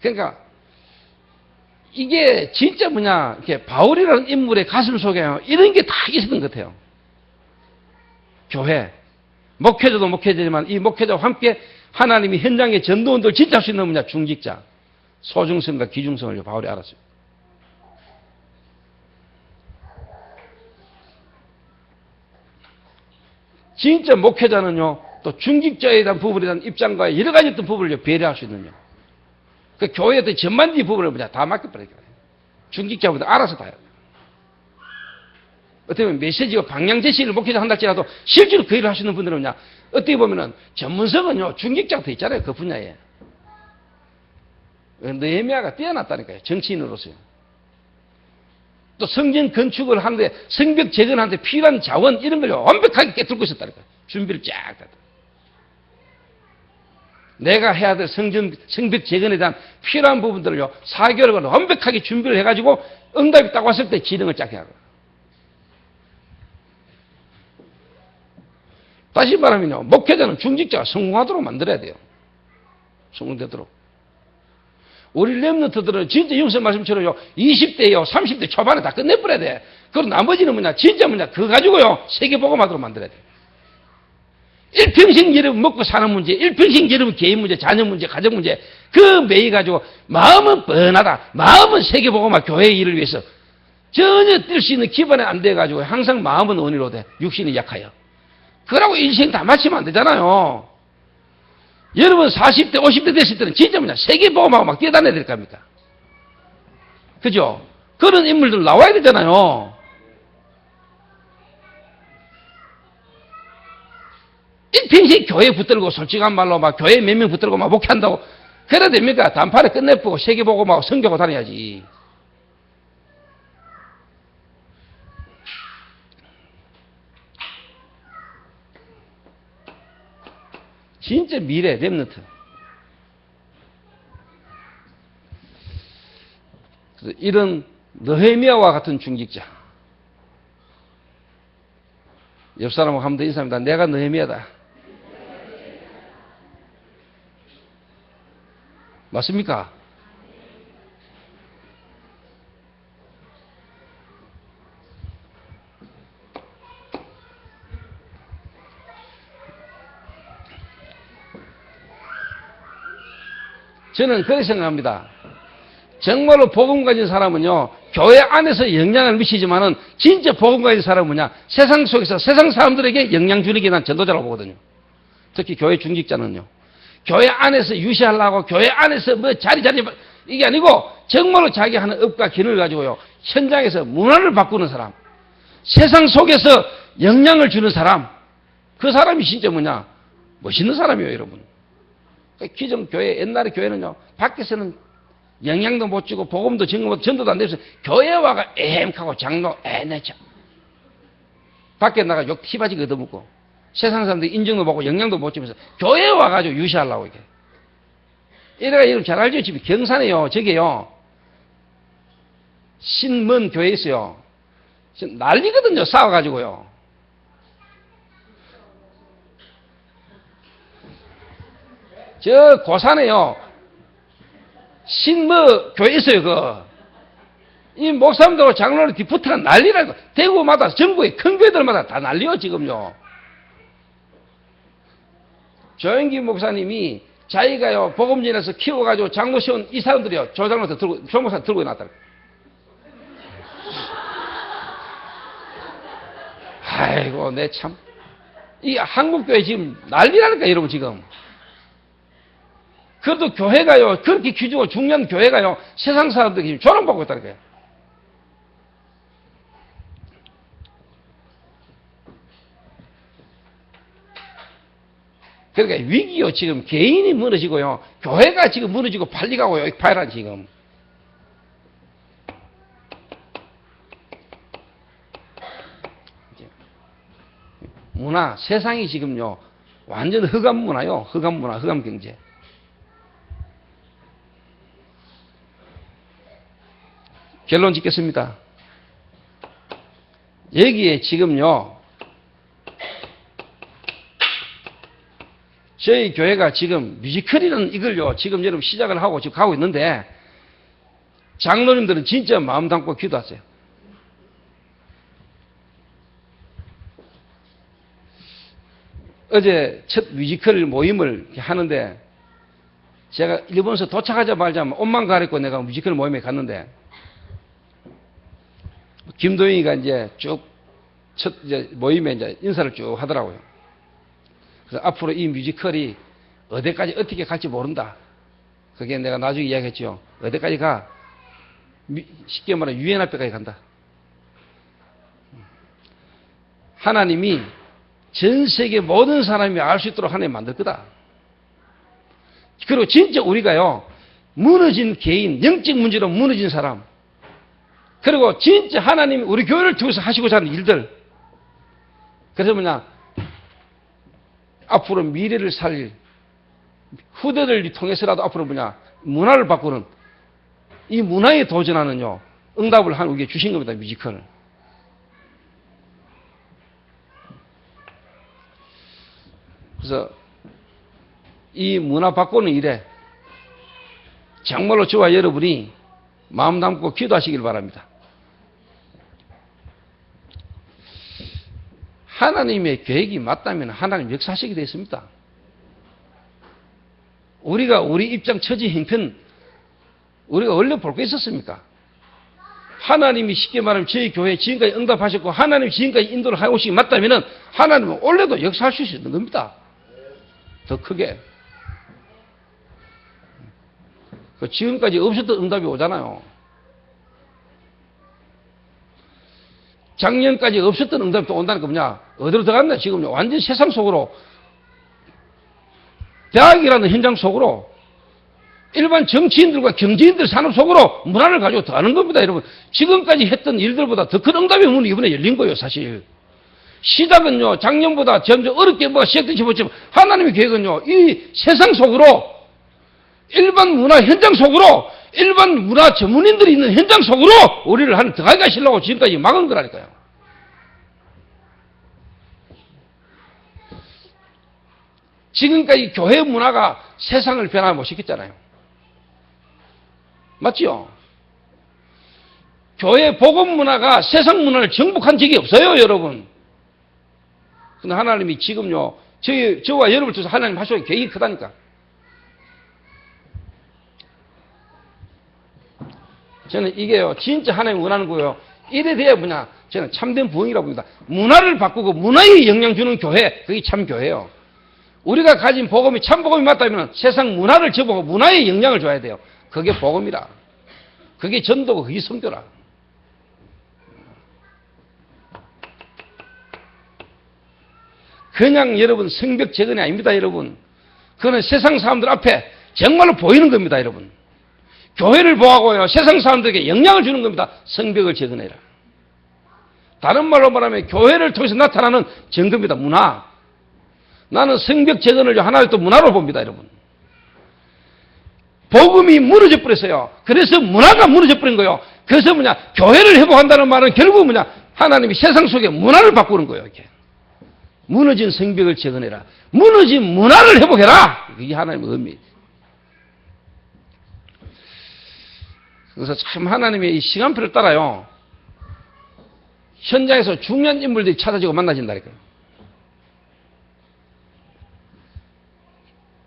그러니까 이게 진짜 뭐냐, 이렇게 바울이라는 인물의 가슴 속에요. 이런 게 다 있었던 것 같아요. 교회. 목회자도 목회자지만 이 목회자와 함께 하나님이 현장의 전도원들 진짜 할 수 있는 뭐냐, 중직자. 소중성과 귀중성을 바울이 알았어요. 진짜 목회자는요, 또 중직자에 대한 부분에 대한 입장과 여러 가지 어떤 부분을 배려할 수 있는요. 그 교회의 전반적인 부분을 뭐냐, 다 맡겨버려요. 중직자분들 알아서 다 해요. 어떻게 보면 메시지와 방향 제시를 목회자 한다 할지라도 실제로 그 일을 하시는 분들은 뭐냐, 어떻게 보면은 전문성은요, 중직자가 더 있잖아요. 그 분야에. 느헤미야가 뛰어났다니까요. 정치인으로서요. 또 성전 건축을 하는데 성벽 재건하는데 필요한 자원 이런 걸 완벽하게 깨뚫고 있었다니까요. 준비를 쫙 했다. 내가 해야 될 성벽 재건에 대한 필요한 부분들을요, 4개월간 완벽하게 준비를 해가지고 응답이 딱 왔을 때 진행을 쫙 해야 돼요. 다시 말하면요, 목회자는 중직자가 성공하도록 만들어야 돼요. 성공되도록. 우리 렘넌트들은 진짜 영성 말씀처럼요, 20대요, 30대 초반에 다 끝내버려야 돼. 그리고 나머지는 뭐냐, 진짜 뭐냐, 그거 가지고요, 세계복음하도록 만들어야 돼. 일평생 여러분 먹고 사는 문제, 일평생 여러분 개인 문제, 자녀 문제, 가정 문제, 그 매일 가지고 마음은 뻔하다. 마음은 세계복음화 교회의 일을 위해서 전혀 뛸 수 있는 기반이 안 돼가지고 항상 마음은 언의로 돼. 육신이 약하여. 그러고 인생 다 마치면 안 되잖아요. 여러분 40대, 50대 됐을 때는 진짜 뭐냐, 세계복음화가 막 뛰어다녀야 될 겁니까? 그죠? 그런 인물들 나와야 되잖아요. 일평생 교회 붙들고 솔직한 말로 막 교회 몇 명 붙들고 막 목회한다고 그래야 됩니까? 단판에 끝내보고 세계복음하고 성교하고 다녀야지. 진짜 미래 렘넌트. 이런 느헤미야와 같은 중직자. 옆 사람하고 하면 더 인사합니다. 내가 느헤미야다. 맞습니까? 저는 그렇게 생각합니다. 정말로 복음 가진 사람은요, 교회 안에서 영향을 미치지만은 진짜 복음 가진 사람은 뭐냐? 세상 속에서 세상 사람들에게 영향 주는 게 난 전도자라고 보거든요. 특히 교회 중직자는요. 교회 안에서 유시하려고 교회 안에서 뭐 자리 이게 아니고 정말로 자기 하는 업과 기능을 가지고요. 현장에서 문화를 바꾸는 사람. 세상 속에서 영향을 주는 사람. 그 사람이 진짜 뭐냐? 멋있는 사람이에요, 여러분. 기존 교회, 옛날의 교회는요, 밖에서는 영향도 못 주고, 복음도 증거도 전도도 안 돼서, 교회 와가 애헴하고 장로, 내참. 밖에 나가 욕 티바지 얻어먹고, 세상 사람들이 인정도 받고 영향도 못 주면서, 교회 와가지고 유시하려고, 이게. 이래가 여러분 잘 알죠? 지금 경산에요, 저게요. 신문 교회 있어요. 난리거든요, 싸워가지고요. 저 고산에요. 신뭐 교회 있어요, 이 목사님들하고 장로들 뒤붙어가 난리라고. 대구마다, 전국의 큰 교회들마다 다 난리요, 지금요. 조영기 목사님이 자기가요, 복음진에서 키워가지고 장로 시원 이 사람들이요, 조장로한테 들고, 조 목사 들고 놨다. 아이고, 내 참. 이 한국교회 지금 난리라니까, 여러분, 지금. 그래도 교회가요, 그렇게 귀중하고 중요한 교회가요, 세상 사람들이 지금 조롱받고 있다는 거예요. 그러니까 위기요, 지금 개인이 무너지고요, 교회가 지금 무너지고 팔리가고요, 파이란 지금. 문화, 세상이 지금요, 완전 흑암 문화요, 흑암 문화, 흑암 경제. 결론 짓겠습니다. 여기에 지금요, 저희 교회가 지금 뮤지컬이라는 이걸요, 지금 여러분 시작을 하고 지금 가고 있는데, 장로님들은 진짜 마음 담고 기도하세요. 어제 첫 뮤지컬 모임을 하는데, 제가 일본에서 도착하자마자 옷만 갈아입고 내가 뮤지컬 모임에 갔는데, 김도영이가 이제 쭉 첫 이제 모임에 이제 인사를 쭉 하더라고요. 그래서 앞으로 이 뮤지컬이 어디까지 어떻게 갈지 모른다. 그게 내가 나중에 이야기했죠. 어디까지 가? 쉽게 말해 유엔 앞에까지 간다. 하나님이 전 세계 모든 사람이 알 수 있도록 하나님 만들 거다. 그리고 진짜 우리가요, 무너진 개인, 영적 문제로 무너진 사람, 그리고 진짜 하나님이 우리 교회를 통해서 하시고자 하는 일들, 그래서 뭐냐, 앞으로 미래를 살릴, 후대를 통해서라도 앞으로 뭐냐, 문화를 바꾸는, 이 문화에 도전하는요, 응답을 한 우리에게 주신 겁니다, 뮤지컬을. 그래서 이 문화 바꾸는 일에 정말로 저와 여러분이 마음 담고 기도하시길 바랍니다. 하나님의 계획이 맞다면 하나님 역사하시게 되어 있습니다. 우리가 우리 입장, 처지, 형편, 우리가 원래 볼 거 있었습니까? 하나님이 쉽게 말하면 저희 교회에 지금까지 응답하셨고 하나님이 지금까지 인도를 하고 오시기 맞다면 하나님은 원래도 역사하실 수 있는 겁니다. 더 크게. 지금까지 없었던 응답이 오잖아요. 작년까지 없었던 응답이 또 온다는 거 뭐냐? 어디로 들어갔나? 지금요. 완전 세상 속으로. 대학이라는 현장 속으로. 일반 정치인들과 경제인들 산업 속으로 문화를 가지고 들어가는 겁니다, 여러분. 지금까지 했던 일들보다 더 큰 응답의 문이 이번에 열린 거예요, 사실. 시작은요, 작년보다 점점 어렵게 뭐가 시작된 싶었지만, 하나님의 계획은요, 이 세상 속으로, 일반 문화 현장 속으로, 일반 문화 전문인들이 있는 현장 속으로 우리를 한 들어가게 하시려고 지금까지 막은 거라니까요. 지금까지 교회 문화가 세상을 변화 못 시켰잖아요. 맞죠? 교회 복음 문화가 세상 문화를 정복한 적이 없어요, 여러분. 근데 하나님이 지금요, 저와 여러분을 통해서 하나님 하시는 계획이 크다니까. 저는 이게요, 진짜 하나님 원하는 거예요. 이래 돼야 뭐냐? 저는 참된 부흥이라고 봅니다. 문화를 바꾸고 문화에 영향 주는 교회, 그게 참 교회예요. 우리가 가진 복음이 참 복음이 맞다면 세상 문화를 접어고 문화에 영향을 줘야 돼요. 그게 복음이라. 그게 전도고 그게 선교라. 그냥 여러분 성벽 재건이 아닙니다, 여러분. 그거는 세상 사람들 앞에 정말로 보이는 겁니다, 여러분. 교회를 보하고요, 세상 사람들에게 영향을 주는 겁니다. 성벽을 재건해라. 다른 말로 말하면 교회를 통해서 나타나는 증거입니다, 문화. 나는 성벽 재건을 하나의 또 문화로 봅니다, 여러분. 복음이 무너져 버렸어요. 그래서 문화가 무너져 버린 거예요. 그래서 뭐냐, 교회를 회복한다는 말은 결국 뭐냐, 하나님이 세상 속에 문화를 바꾸는 거예요, 이렇게. 무너진 성벽을 재건해라. 무너진 문화를 회복해라. 이게 하나님의 의미. 그래서 참 하나님의 이 시간표를 따라요, 현장에서 중요한 인물들이 찾아지고 만나진다니까요.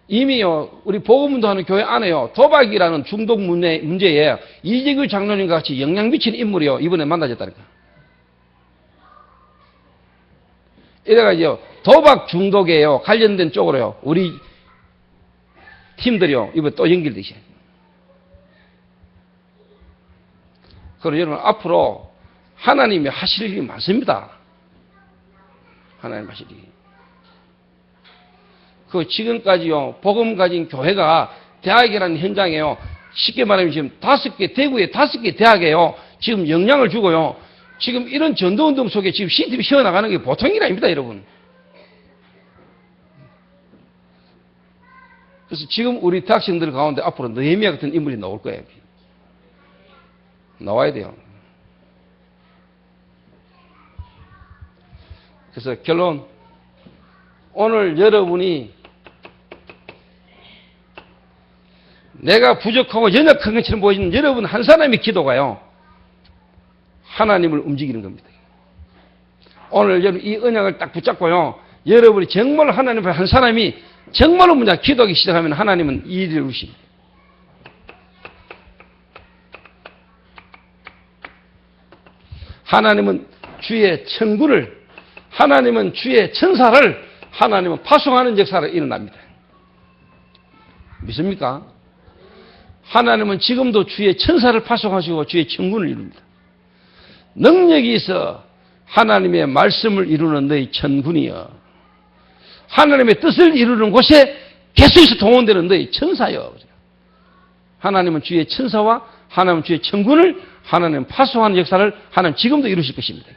이미요, 우리 복음운동하는 교회 안에요, 도박이라는 중독 문제에 이재규 장로님과 같이 영향 미치는 인물이요, 이번에 만나졌다니까요. 이래가지고 도박 중독에요 관련된 쪽으로요, 우리 팀들이요, 이번에 또 연결되시. 그리고 여러분, 앞으로 하나님이 하실 일이 많습니다. 하나님 하실 일이. 그 지금까지요, 복음 가진 교회가 대학이라는 현장에요, 쉽게 말하면 지금 5개, 대구에 5개 대학에요, 지금 영향을 주고요, 지금 이런 전도운동 속에 지금 시스템이 쉬어나가는 게 보통 일이 아닙니다, 여러분. 그래서 지금 우리 대학생들 가운데 앞으로 느헤미야 같은 인물이 나올 거예요. 나와야 돼요. 그래서 결론, 오늘 여러분이 내가 부족하고 연약한 것처럼 보이는 여러분 한 사람의 기도가요, 하나님을 움직이는 겁니다. 오늘 여러분 이 언약을 딱 붙잡고요, 여러분이 정말 하나님 앞에 한 사람이 정말로 뭐냐, 기도하기 시작하면 하나님은 이 일을 이루십니다. 하나님은 주의 천군을, 하나님은 주의 천사를, 하나님은 파송하는 역사를 일어납니다. 믿습니까? 하나님은 지금도 주의 천사를 파송하시고 주의 천군을 이룹니다. 능력이 있어 하나님의 말씀을 이루는 너희 천군이여, 하나님의 뜻을 이루는 곳에 계속해서 동원되는 너희 천사여. 하나님은 주의 천사와 하나님은 주의 천군을, 하나님은 파송하는 역사를 하나님 지금도 이루실 것입니다.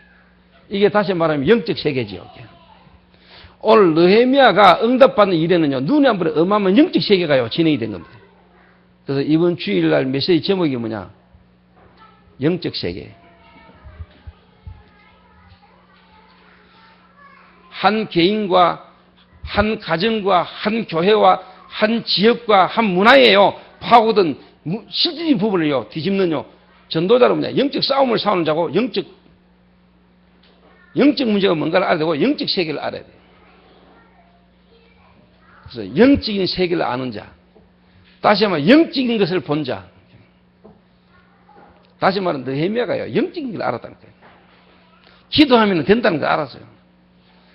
이게 다시 말하면 영적 세계지요. 오늘 느헤미야가 응답받는 일에는요, 눈에 안 보이는 어마어마한 영적 세계가요 진행이 된 겁니다. 그래서 이번 주일날 메시지 제목이 뭐냐, 영적 세계. 한 개인과 한 가정과 한 교회와 한 지역과 한 문화에요 파고든 실질적인 부분을요 뒤집는요 전도자로 뭐냐, 영적 싸움을 싸우는 자고, 영적 문제가 뭔가를 알아야 되고 영적 세계를 알아야 돼요. 그래서 영적인 세계를 아는 자, 다시 말하면 영적인 것을 본 자. 다시 말하면 느헤미야가요 영적인 걸 알았다는 거예요. 기도하면 된다는 걸 알았어요.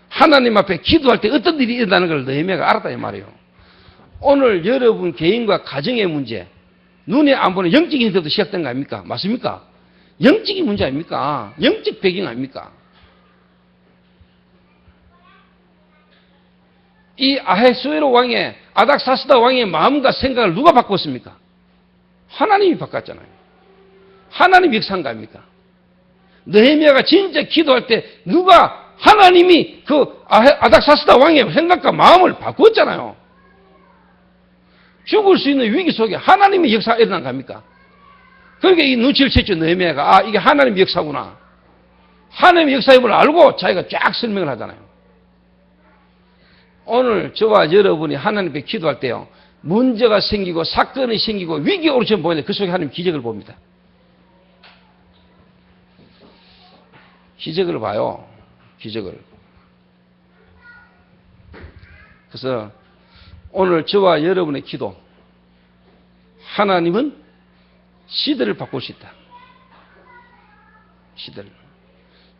하나님 앞에 기도할 때 어떤 일이 일어나는 걸 느헤미야가 알았다 이 말이에요. 오늘 여러분 개인과 가정의 문제, 눈에 안 보는 영적인 데도 시작된 거 아닙니까? 맞습니까? 영적인 문제 아닙니까? 영적 배경 아닙니까? 이 아헤수에로 왕의, 아닥사스다 왕의 마음과 생각을 누가 바꿨습니까? 하나님이 바꿨잖아요. 하나님 역사한 거 아닙니까? 느헤미야가 진짜 기도할 때 누가, 하나님이 그 아닥사스다 왕의 생각과 마음을 바꾸었잖아요. 죽을 수 있는 위기 속에 하나님의 역사가 일어난 겁니까? 그러니까 이 눈치를 챘죠, 느헤미야가. 아, 이게 하나님의 역사구나. 하나님의 역사임을 알고 자기가 쫙 설명을 하잖아요. 오늘 저와 여러분이 하나님 앞에 기도할 때요, 문제가 생기고 사건이 생기고 위기가 오르처럼 보이는데 그 속에 하나님 기적을 봅니다. 기적을 봐요. 기적을. 그래서 오늘 저와 여러분의 기도, 하나님은 시대를 바꿀 수 있다. 시대를.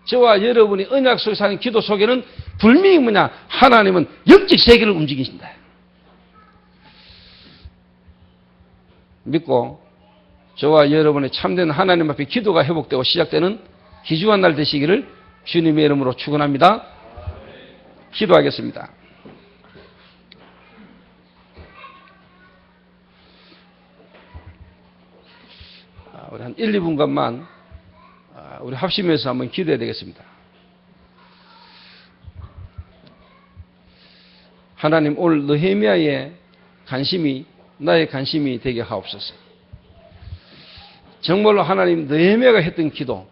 저와 여러분이 언약 속에 사는 기도 속에는 분명히 뭐냐? 하나님은 영적 세계를 움직이신다. 믿고 저와 여러분의 참된 하나님 앞에 기도가 회복되고 시작되는 귀중한 날 되시기를 주님의 이름으로 축원합니다. 기도하겠습니다. 우리 한 1, 2분간만 우리 합심해서 한번 기도해야 되겠습니다. 하나님, 오늘 느헤미야의 관심이 나의 관심이 되게 하옵소서. 정말로 하나님, 느헤미야가 했던 기도,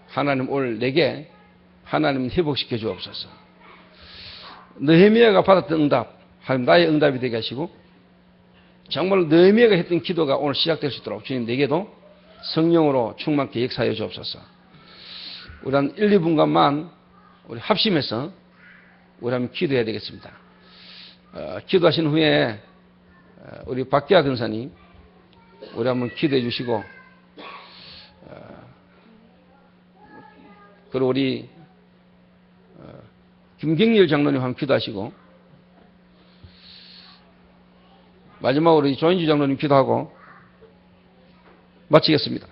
하나님 오늘 내게 하나님 회복시켜 주옵소서. 느헤미야가 받았던 응답, 하나님 나의 응답이 되게 하시고, 정말로 느헤미야가 했던 기도가 오늘 시작될 수 있도록 주님 내게도 성령으로 충만케 역사하여 주옵소서. 우리 한 1, 2분간만 우리 합심해서 우리 한번 기도해야 되겠습니다. 기도하신 후에 우리 박기아 근사님 우리 한번 기도해 주시고, 그리고 우리 김경일 장로님 한번 기도하시고, 마지막으로 우리 조인주 장로님 기도하고 마치겠습니다.